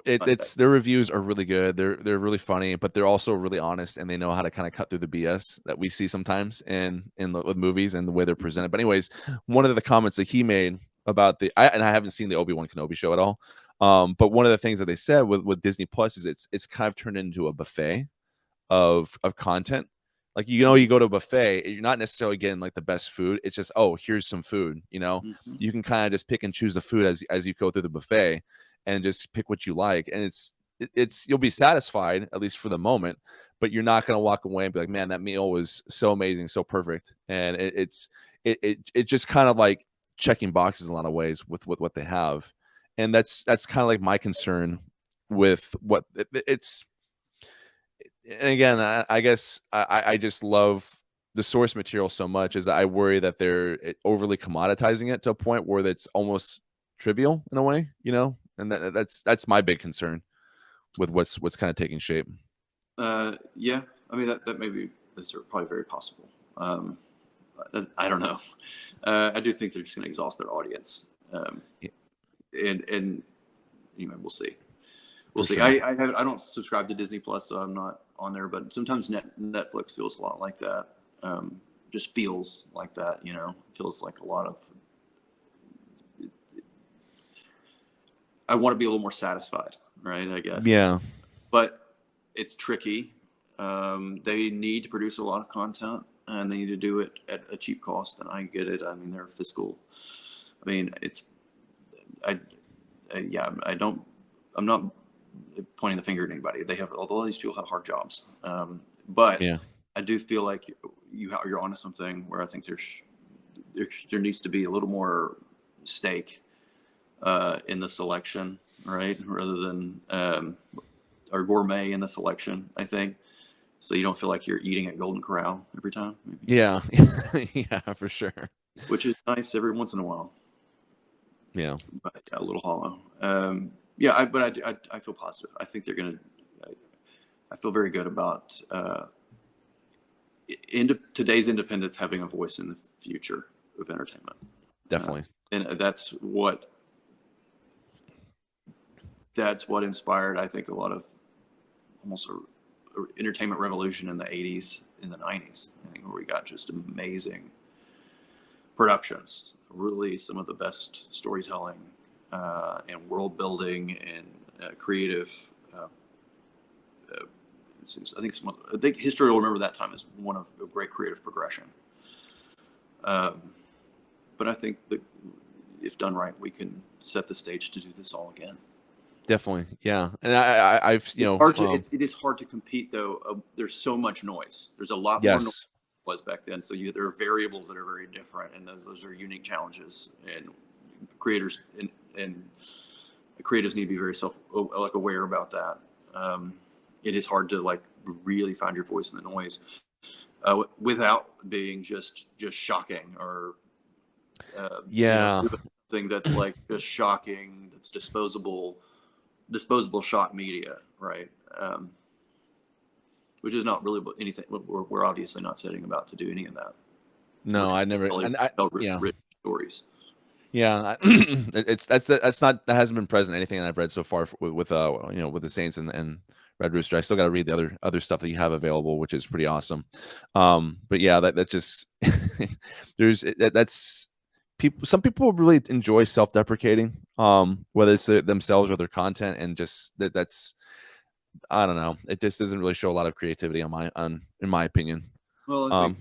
it's their reviews are really good. They're really funny, but they're also really honest, and they know how to kind of cut through the BS that we see sometimes with movies and the way they're presented. But anyways, one of the comments that he made about I haven't seen the Obi-Wan Kenobi show at all. But one of the things that they said with Disney Plus is it's kind of turned into a buffet of content. Like, you go to a buffet, you're not necessarily getting like the best food. It's just, oh, here's some food. Mm-hmm. You can kind of just pick and choose the food as you go through the buffet and just pick what you like. And it's you'll be satisfied, at least for the moment, but you're not going to walk away and be like, man, that meal was so amazing, so perfect. And it just kind of like checking boxes in a lot of ways with what they have. And that's kind of like my concern with what it's. And again, I guess I just love the source material so much, is I worry that they're overly commoditizing it to a point where it's almost trivial in a way, and that's my big concern with what's kind of taking shape. Yeah, I mean that's probably very possible. I don't know. I do think they're just going to exhaust their audience, and we'll see. We'll see. Sure. I don't subscribe to Disney Plus, so I'm not on there. But sometimes Netflix feels a lot like that. Just feels like that. Feels like a lot of. I want to be a little more satisfied, right? I guess. Yeah. But it's tricky. They need to produce a lot of content, and they need to do it at a cheap cost. And I get it. I mean, they're fiscal. I mean, I'm not pointing the finger at anybody. Although these people have hard jobs. But yeah. I do feel like you're onto something where I think there needs to be a little more stake in the selection, right? Rather than or gourmet in the selection, I think. So you don't feel like you're eating at Golden Corral every time. Maybe. Yeah, yeah, for sure. Which is nice every once in a while. Yeah, but a little hollow. Yeah, I feel positive. I think they're gonna. I feel very good about today's independents having a voice in the future of entertainment. Definitely, and that's what inspired, I think, a lot of almost a entertainment revolution in the 80s, in the 90s. I think where we got just amazing productions, really some of the best storytelling and world building and creative. I think history will remember that time as one of a great creative progression. But I think that if done right, we can set the stage to do this all again. Definitely, yeah. And I've it is hard to compete though. There's so much noise. There's a lot more noise than was back then. So there are variables that are very different, and those are unique challenges. And creators and creatives need to be very aware about that. It is hard to really find your voice in the noise without being just shocking or something that's just shocking, that's disposable shot media, right? Which is not really anything. We're obviously not setting about to do any of that. No, I never. Really rich stories. Yeah, that's not that hasn't been present in anything that I've read so far with with the Saints and Red Rooster. I still got to read the other stuff that you have available, which is pretty awesome. But yeah, that just that's people. Some people really enjoy self-deprecating, whether it's themselves or their content, and just that's I don't know. It just doesn't really show a lot of creativity in my opinion. Well, I think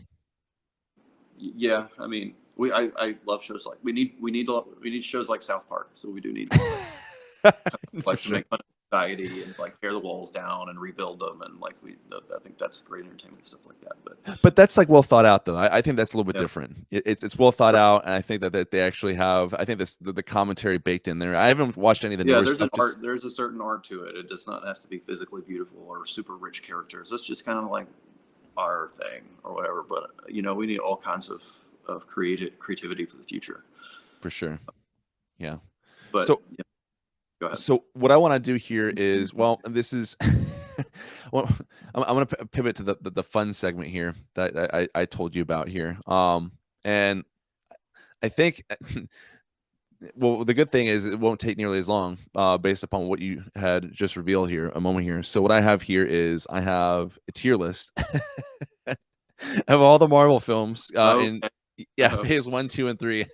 yeah. I mean, I love shows like we need shows like South Park. So we do need like to make fun of society and like tear the walls down and rebuild them, and like I think that's great entertainment stuff like that. But that's like well thought out though. I think that's a little bit different. It's well thought out, and I think that they actually have. I think the commentary baked in there. I haven't watched any of the newer there's stuff. There's a certain art to it. It does not have to be physically beautiful or super rich characters. It's just kind of like our thing or whatever. But we need all kinds of creativity for the future. For sure. Yeah. But so go ahead. So what I want to do here is, well, this is, well, I'm going to pivot to the fun segment here that I told you about here. And I think, well, the good thing is it won't take nearly as long, based upon what you had just revealed here a moment here. So what I have here is I have a tier list of all the Marvel films, in phase 1, 2, and 3.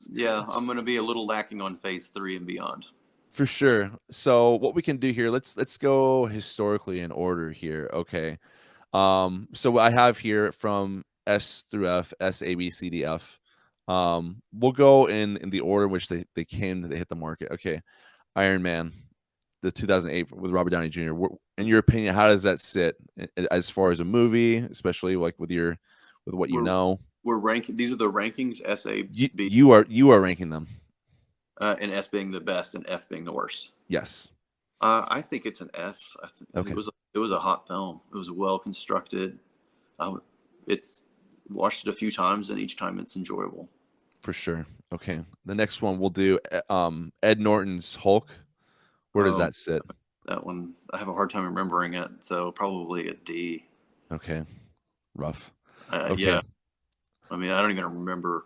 Yeah, I'm going to be a little lacking on phase 3 and beyond. For sure. So what we can do here, let's go historically in order here. Okay. So I have here from S through F, S, A, B, C, D, F. We'll go in the order in which they hit the market. Okay. Iron Man, the 2008 with Robert Downey Jr. In your opinion, how does that sit as far as a movie, especially like with what you know? We're ranking. These are the rankings. S, A, B. You are ranking them. And S being the best and F being the worst. Yes. I think it's an S. Okay. It was a hot film. It was well constructed. It's watched it a few times, and each time it's enjoyable. For sure. Okay. The next one we'll do Ed Norton's Hulk. Where does that sit? That one, I have a hard time remembering it, so probably a D. Okay. Rough. Okay. Yeah. I mean, I don't even remember.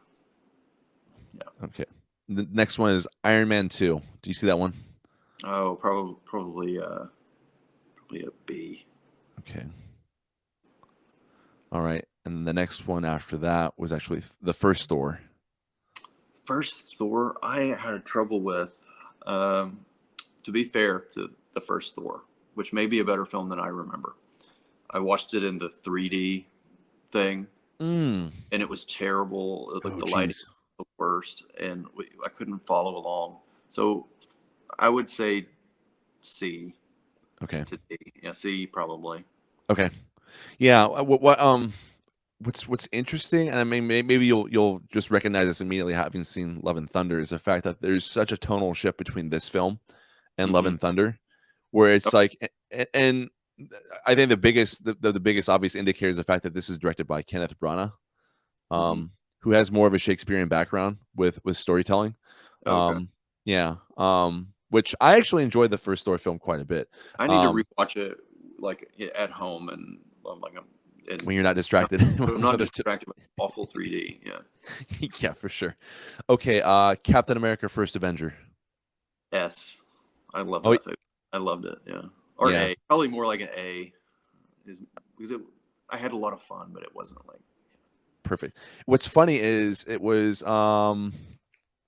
Yeah. Okay. The next one is Iron Man 2. Do you see that one? Oh, probably a B. Okay. All right. And the next one after that was actually the first Thor. First Thor, I had trouble with. To be fair to the first Thor, which may be a better film than I remember. I watched it in the 3D thing, and it was terrible. Like the lighting. The worst, and I couldn't follow along. So I would say C. Okay. To D. Yeah, C probably. Okay. Yeah. What's interesting, and I mean maybe you'll just recognize this immediately having seen Love and Thunder, is the fact that there's such a tonal shift between this film and Love and Thunder, where it's like, and I think the biggest obvious indicator is the fact that this is directed by Kenneth Branagh. Who has more of a Shakespearean background with storytelling. Okay. Yeah. Which I actually enjoyed the first Thor film quite a bit. I need to rewatch it like at home and when you're not distracted. I'm not distracted by awful 3D. Yeah. Yeah, for sure. Okay. Captain America: First Avenger. S. I love that. I loved it. Yeah. Or A. Probably more like an A. Because I had a lot of fun, but it wasn't like. Perfect. What's funny is it was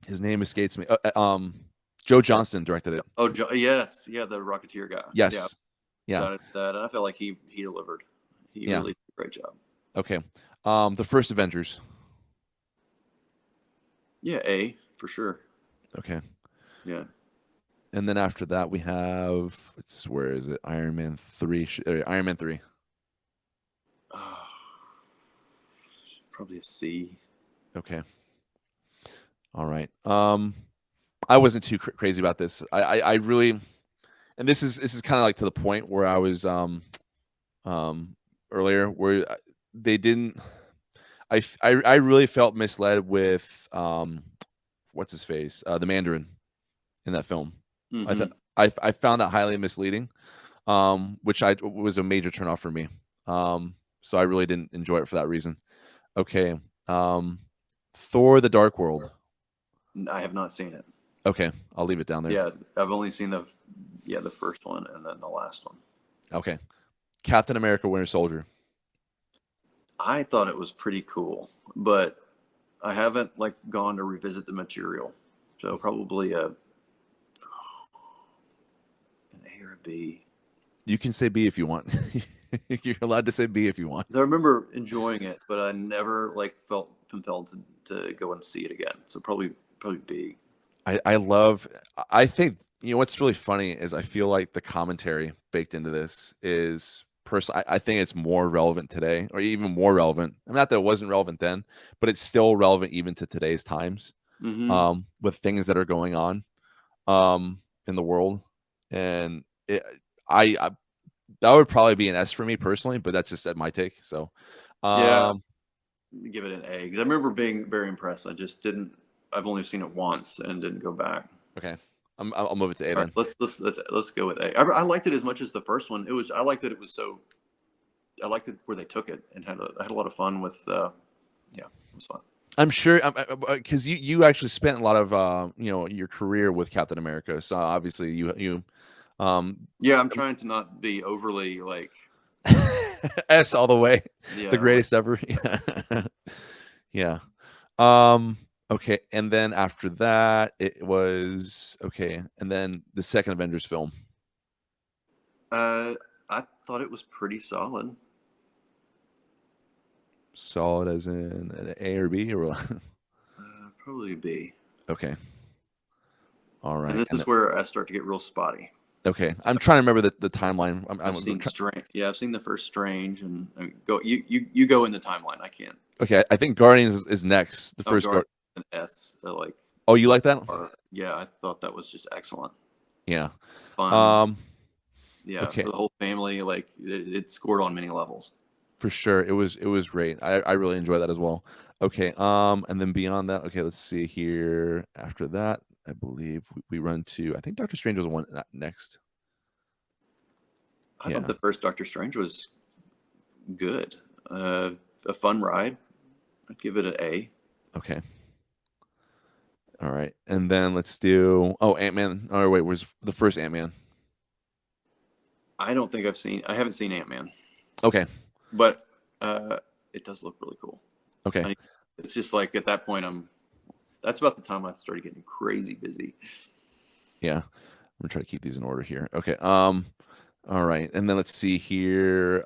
his name escapes me. Joe Johnston directed it. Oh, yes, yeah, the Rocketeer guy. Yes, yeah. That I felt like he delivered. He really did a great job. Okay, the first Avengers. Yeah, A for sure. Okay. Yeah. And then after that we have where is it? Iron Man 3. Iron Man 3. Probably a C. Okay. All right. I wasn't too crazy about this. I really, and this is kind of like to the point where I was earlier, where they didn't. I really felt misled with what's his face, the Mandarin in that film. I found that highly misleading, which was a major turnoff for me. So I really didn't enjoy it for that reason. Okay. Thor: The Dark World. I have not seen it. Okay, I'll leave it down there. Yeah, I've only seen the first one and then the last one. Okay, Captain America: Winter Soldier. I thought it was pretty cool, but I haven't like gone to revisit the material, so probably an A or a B. You can say B if you want. You're allowed to say B if you want. So I remember enjoying it, but I never like felt compelled to go and see it again. So probably B. I think, what's really funny is I feel like the commentary baked into this is I think it's more relevant today, or even more relevant. I mean, not that it wasn't relevant then, but it's still relevant even to today's times, Mm-hmm. with things that are going on in the world. And I that would probably be an S for me personally, but that's just my take. So Yeah, um give it an A because I remember being very impressed. I just didn't. I've only seen it once and didn't go back. okay, I'll move it to A All right, then. let's go with A. I liked it as much as the first one. I liked that it was so. I liked it where they took it and I had a lot of fun with. Yeah, it was fun. I'm sure, because you actually spent a lot of your career with Captain America, so obviously you Yeah, I'm trying to not be overly like. S all the way, the Yeah, like, greatest ever. Yeah. Okay, and then after that it was okay, and then the second Avengers film. I thought it was pretty solid. Solid as in an A or B or what? Probably B. Okay. All And right. this is where I start to get real spotty. Okay, I'm trying to remember the timeline. I've seen Strange. Yeah, I've seen the first Strange, and go. You go in the timeline. I can't. Okay, I think Guardians is next. The first Guardians and S. Like. Oh, you like that? Yeah, I thought that was just excellent. Yeah. Fun. Yeah, Okay. for the whole family. Like it scored on many levels. For sure, it was great. I really enjoyed that as well. Okay, and then beyond that, okay, let's see here. After that, I believe we run to. I think Doctor Strange was one next. I thought the first Doctor Strange was good. A fun ride. I'd give it an A. Okay. All right, and then let's do. Oh, Ant-Man. Oh wait, was the first Ant-Man? I don't think I haven't seen Ant-Man. Okay. But it does look really cool. Okay. It's just like at that point, that's about the time I started getting crazy busy. Yeah. I'm gonna try to keep these in order here. Okay. All right, and then let's see here.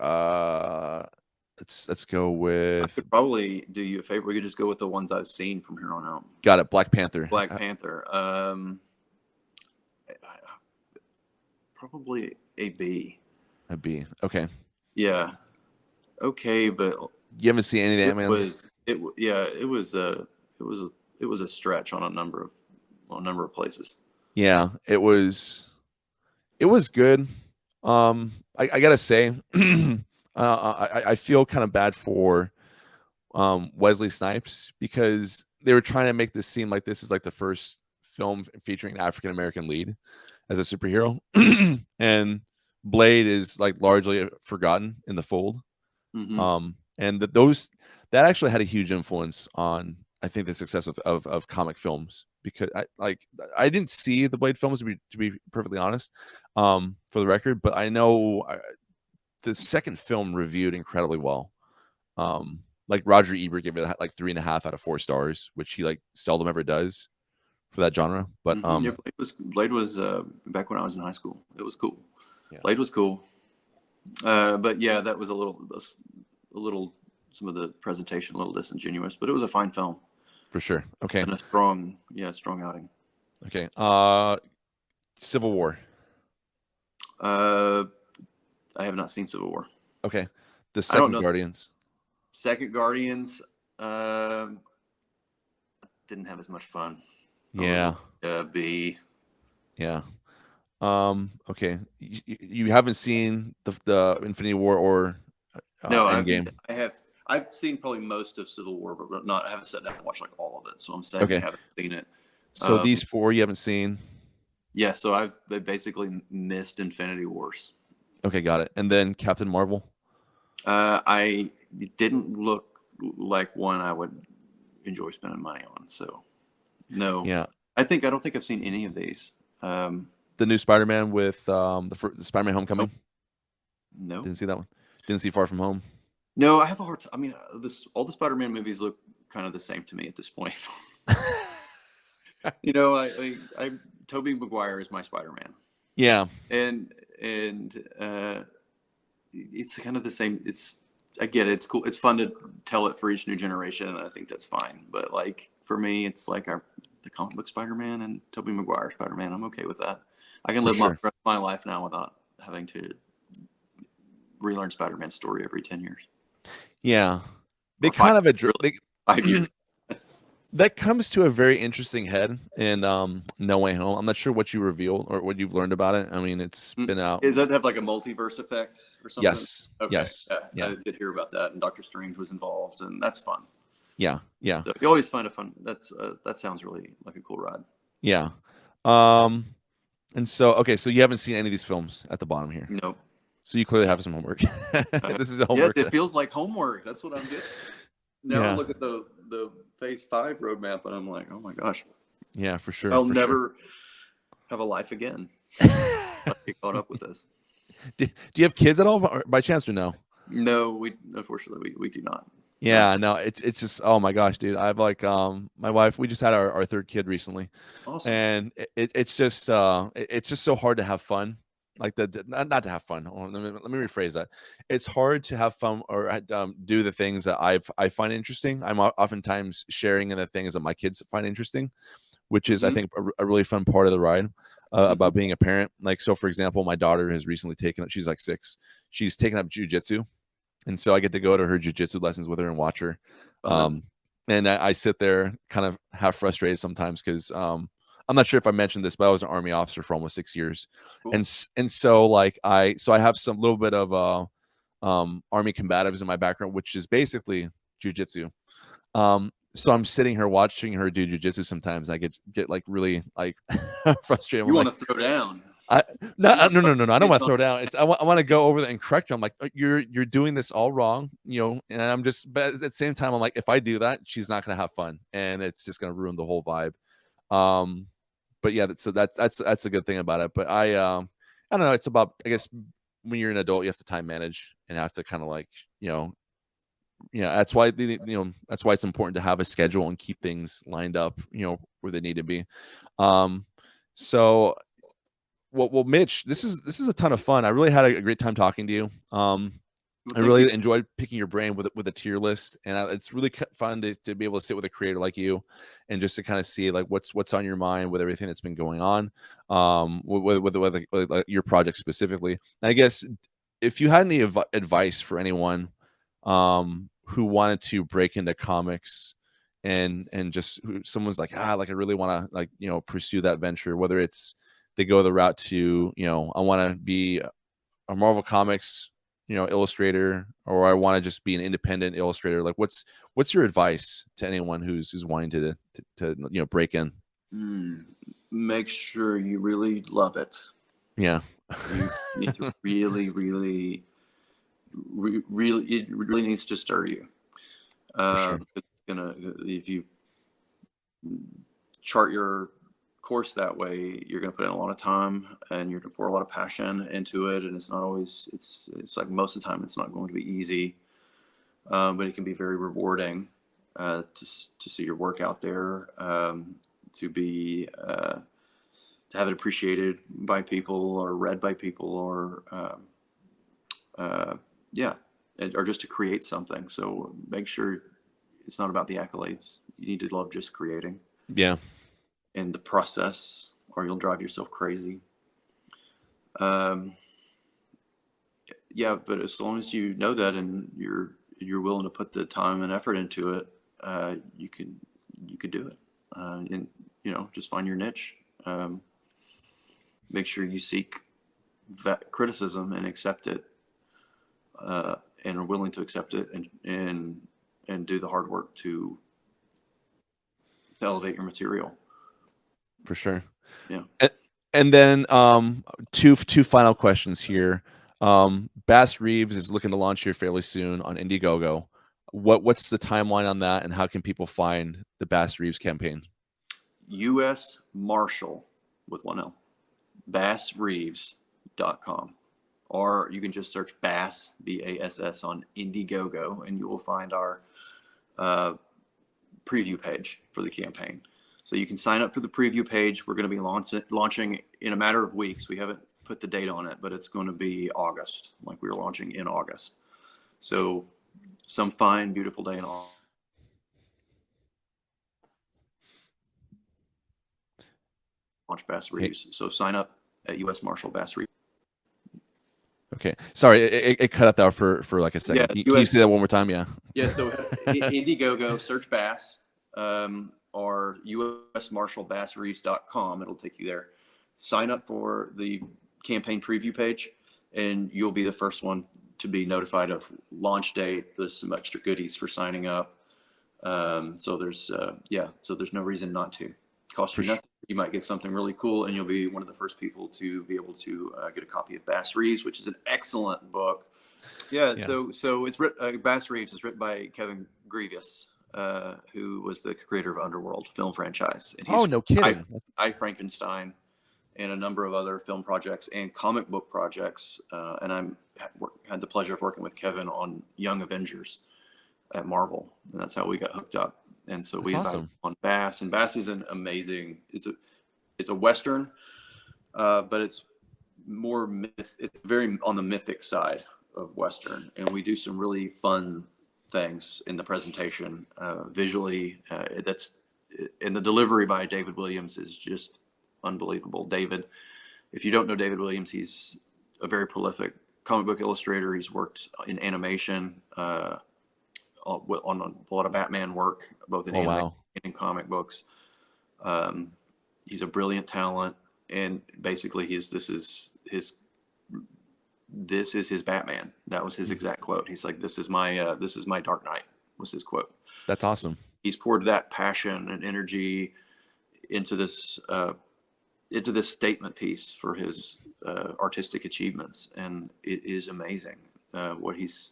Let's go with. I could probably do you a favor. We could just go with the ones I've seen from here on out. Got it. Black Panther. Black Panther. Probably a B. A B. Okay. Yeah. Okay, but you haven't seen any of the Ant-Mans? It was a stretch on a number of places. Yeah, it was good. I gotta say, I feel kind of bad for Wesley Snipes because they were trying to make this seem like this is like the first film featuring an African American lead as a superhero, and Blade is like largely forgotten in the fold. Mm-hmm. And that actually had a huge influence on, I think, the success of comic films, because I didn't see the Blade films to be perfectly honest, for the record, but I know the second film reviewed incredibly well. Like Roger Ebert gave it like 3.5 out of 4 stars, which he like seldom ever does for that genre. But yeah, Blade was back when I was in high school. It was cool. Yeah. Blade was cool. But yeah, that was a little some of the presentation a little disingenuous, but it was a fine film. For sure. Okay. And a strong outing. Okay. Civil War. I have not seen Civil War. Okay. The second Guardians. Second Guardians didn't have as much fun. Yeah. B. Yeah. Okay. You haven't seen the Infinity War or no, Endgame? I've seen probably most of Civil War, but I haven't sat down and watched like all of it. So I'm saying I haven't seen it. So these 4 you haven't seen? Yeah, so I've basically missed Infinity Wars. Okay, got it. And then Captain Marvel? It didn't look like one I would enjoy spending money on. So No. Yeah. I don't think I've seen any of these. The new Spider-Man with the Spider-Man Homecoming. No. Didn't see that one. Didn't see Far From Home. No, I have a hard time. I mean, all the Spider-Man movies look kind of the same to me at this point. You know, I Tobey Maguire is my Spider-Man. Yeah. And it's kind of the same. I get it. It's cool. It's fun to tell it for each new generation, and I think that's fine. But like for me, it's like the comic book Spider-Man and Tobey Maguire Spider-Man. I'm okay with that. I can live sure. my life now without having to relearn Spider-Man's story every 10 years. Yeah. They kind of address 5 years. That comes to a very interesting head in No Way Home. I'm not sure what you reveal or what you've learned about it. I mean, it's been out. Does that have like a multiverse effect or something? Yes. Okay. Yes. Yeah. I did hear about that, and Doctor Strange was involved, and that's fun. Yeah. Yeah. So you always find a fun. That sounds really like a cool ride. Yeah. And so, okay, so you haven't seen any of these films at the bottom here. Nope. So you clearly have some homework. This is the homework. Yeah, it feels like homework. That's what I'm getting. Now Yeah. I look at the Phase 5 roadmap, and I'm like, oh my gosh. Yeah, for sure. I'll for never have a life again. I'll get caught up with this. Do you have kids at all, or by chance, or no? No, unfortunately we do not. Yeah, no, it's just, oh my gosh, dude. I've like my wife, we just had our third kid recently. Awesome. And it's just so hard to have fun. Like not to have fun. Let me rephrase that. It's hard to have fun or do the things that I find interesting. I'm oftentimes sharing in the things that my kids find interesting, which is I think a really fun part of the ride about being a parent. Like, so for example, my daughter has recently taken up, she's like 6. She's taken up jujitsu. And so I get to go to her jujitsu lessons with her and watch her. And I sit there kind of half frustrated sometimes because I'm not sure if I mentioned this, but I was an Army officer for almost 6 years. Cool. And so like I have some little bit of Army combatives in my background, which is basically jujitsu. So I'm sitting here watching her do jujitsu sometimes. And I get like really like frustrated. You want to throw down? No. I don't want to throw down. It's I want to go over there and correct her. I'm like, you're doing this all wrong, you know. And I'm just, but at the same time, I'm like, if I do that, she's not gonna have fun, and it's just gonna ruin the whole vibe. But yeah, that's a good thing about it. But I don't know. It's about, I guess, when you're an adult, you have to time manage and have to kind of like, that's why that's why it's important to have a schedule and keep things lined up, where they need to be. So. Well, Mitch, this is a ton of fun. I really had a great time talking to you. I really enjoyed picking your brain with a tier list, and it's really fun to be able to sit with a creator like you, and just to kind of see like what's on your mind with everything that's been going on, with your project specifically. And I guess if you had any advice for anyone who wanted to break into comics, and just someone's like, I really want to pursue that venture, whether it's they go the route to, I want to be a Marvel Comics, illustrator, or I want to just be an independent illustrator. Like, what's your advice to anyone who's wanting to break in? Make sure you really love it. Yeah. You need to really, really, it really needs to stir you. Sure. If you chart your course that way, you're going to put in a lot of time and you're going to pour a lot of passion into it, and it's not always, it's like most of the time it's not going to be easy, but it can be very rewarding to see your work out there, to be to have it appreciated by people or read by people, or or just to create something. So make sure it's not about the accolades. You need to love just creating. Yeah. In the process, or you'll drive yourself crazy. But as long as you know that and you're willing to put the time and effort into it, you could do it. And just find your niche. Make sure you seek that criticism and accept it, and are willing to accept it, and do the hard work to elevate your material. For sure. Yeah. And then two final questions here. Bass Reeves is looking to launch here fairly soon on Indiegogo. What's the timeline on that, and how can people find the Bass Reeves campaign? U.S. Marshall with one L, bassreeves.com. Or you can just search Bass, B-A-S-S, on Indiegogo, and you will find our preview page for the campaign. So you can sign up for the preview page. We're going to be launching in a matter of weeks. We haven't put the date on it, but it's going to be August, like we were launching in August. So some fine, beautiful day in August. Launch Bass Reeves. So sign up at U.S. Marshall Bass Reeves. Okay, sorry, it cut out there for like a second. Yeah, can you say that one more time? Yeah. Yeah. So Indiegogo, search Bass, or U.S. Marshall BassReeves.com. It'll take you there. Sign up for the campaign preview page, and you'll be the first one to be notified of launch date. There's some extra goodies for signing up. So there's no reason not to. Cost you nothing. You might get something really cool, and you'll be one of the first people to be able to get a copy of Bass Reeves, which is an excellent book. Yeah. So it's written. Bass Reeves is written by Kevin Grevioux, who was the creator of Underworld film franchise. And he's no kidding. I Frankenstein, and a number of other film projects and comic book projects. And I had the pleasure of working with Kevin on Young Avengers at Marvel, and that's how we got hooked up. And so we invited him on Bass, and Bass is an amazing. It's a Western, but it's more myth. It's very on the mythic side of Western, and we do some really fun things in the presentation. Visually, that's and the delivery by David Williams is just unbelievable. David, if you don't know David Williams, he's a very prolific comic book illustrator. He's worked in animation, on a lot of Batman work, both in animation and in comic books. He's a brilliant talent, and basically this is his Batman. That was his exact quote. He's like, this is my Dark Knight, was his quote. That's awesome. He's poured that passion and energy into this statement piece for his artistic achievements, and it is amazing. What he's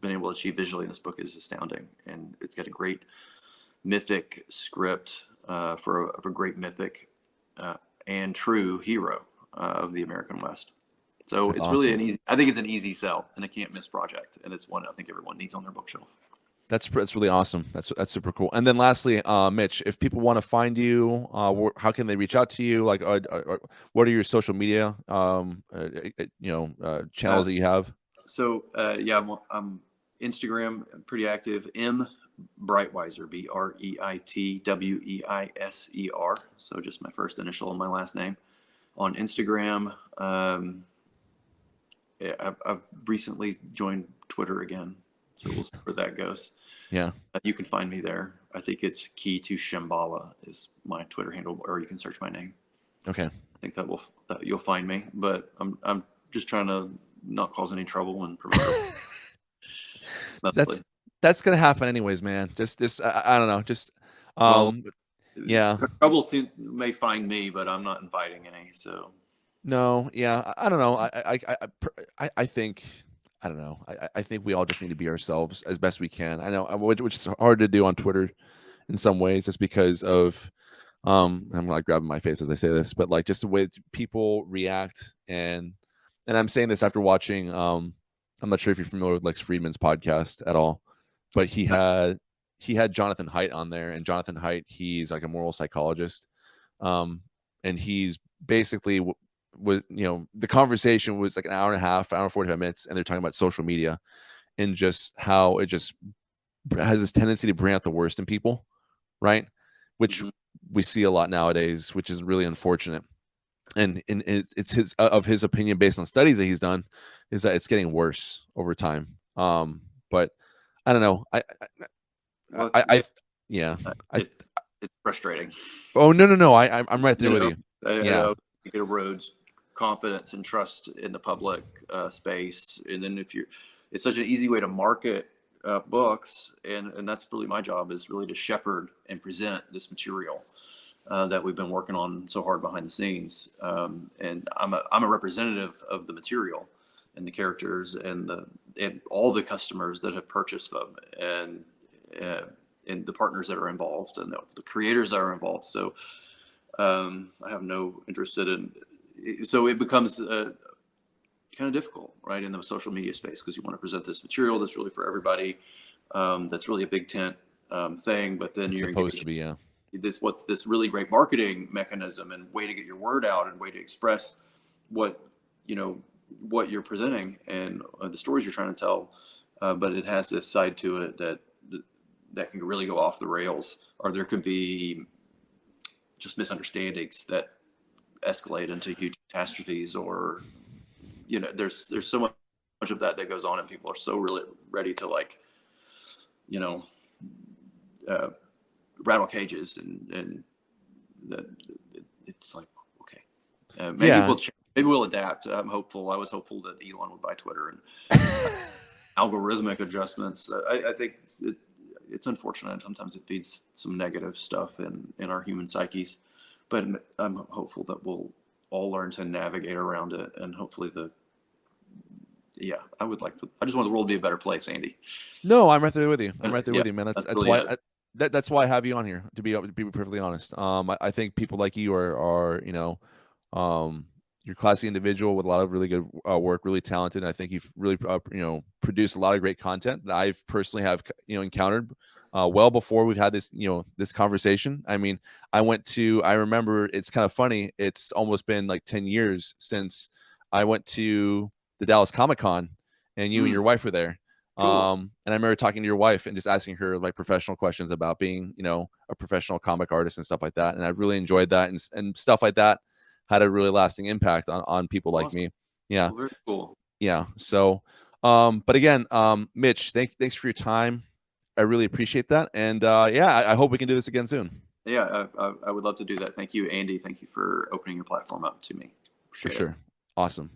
been able to achieve visually in this book is astounding, and it's got a great mythic script for a great mythic and true hero of the American West. So that's awesome. Really I think it's an easy sell and a can't miss project, and it's one I think everyone needs on their bookshelf. That's really awesome. That's super cool. And then lastly, Mitch, if people want to find you, how can they reach out to you? Like, what are your social media, channels that you have? So I'm Instagram, pretty active. M Breitweiser, Breitweiser. So just my first initial and my last name on Instagram. I've recently joined Twitter again, so we'll see where that goes. Yeah, you can find me there. I think it's Key to Shambhala is my Twitter handle, or you can search my name. Okay. I think that you'll find me, but I'm just trying to not cause any trouble and promote. That's gonna happen anyways, man. Just I don't know. Just yeah. Trouble may find me, but I'm not inviting any. So no, yeah, I don't know. I think I don't know. I think we all just need to be ourselves as best we can. I know, which is hard to do on Twitter in some ways, just because of I'm like grabbing my face as I say this, but like just the way people react, and I'm saying this after watching I'm not sure if you're familiar with Lex Friedman's podcast at all, but he had Jonathan Haidt on there, and Jonathan Haidt, he's like a moral psychologist, and he's basically was the conversation was like an hour and a half, hour and 45 minutes, and they're talking about social media and just how it just has this tendency to bring out the worst in people, right? Which we see a lot nowadays, which is really unfortunate. And it's his opinion based on studies that he's done is that it's getting worse over time. But I don't know. It's frustrating. Oh no! I'm right there with you. It erodes confidence and trust in the public space, and then it's such an easy way to market books, and that's really my job, is really to shepherd and present this material that we've been working on so hard behind the scenes. And I'm a representative of the material and the characters and all the customers that have purchased them, and the partners that are involved, and the creators that are involved. So I have no interest in it. So it becomes kind of difficult, right, in the social media space, because you want to present this material that's really for everybody. That's really a big tent thing, but then It's you're supposed to be, yeah. what's this really great marketing mechanism and way to get your word out and way to express what what you're presenting and the stories you're trying to tell, but it has this side to it that can really go off the rails, or there could be just misunderstandings that escalate into huge catastrophes, or there's so much of that goes on, and people are so really ready to, like, uh, rattle cages, and that it's like, okay, maybe Yeah. we'll change, maybe we'll adapt. I'm hopeful. I was hopeful that Elon would buy Twitter and algorithmic adjustments. I think it's unfortunate. Sometimes it feeds some negative stuff in our human psyches, but I'm hopeful that we'll all learn to navigate around it, and hopefully I just want the world to be a better place, Andy. No, I'm right there with you. I'm right there Yeah, with you, man. That's really why it. that's why I have you on here, to be perfectly honest. I think people like you are you're a classy individual with a lot of really good work, really talented. I think you've really produced a lot of great content that I've personally have encountered well before we've had this this conversation. I mean, I remember, it's kind of funny, it's almost been like 10 years since I went to the Dallas Comic-Con, and you and your wife were there. Cool. And I remember talking to your wife and just asking her like professional questions about being, a professional comic artist and stuff like that. And I really enjoyed that, and stuff like that had a really lasting impact on people like Awesome. me. Yeah. Well, very cool. Yeah. So, but again, Mitch, thanks for your time. I really appreciate that. And I hope we can do this again soon. Yeah, I would love to do that. Thank you, Andy. Thank you for opening your platform up to me. For sure. Awesome.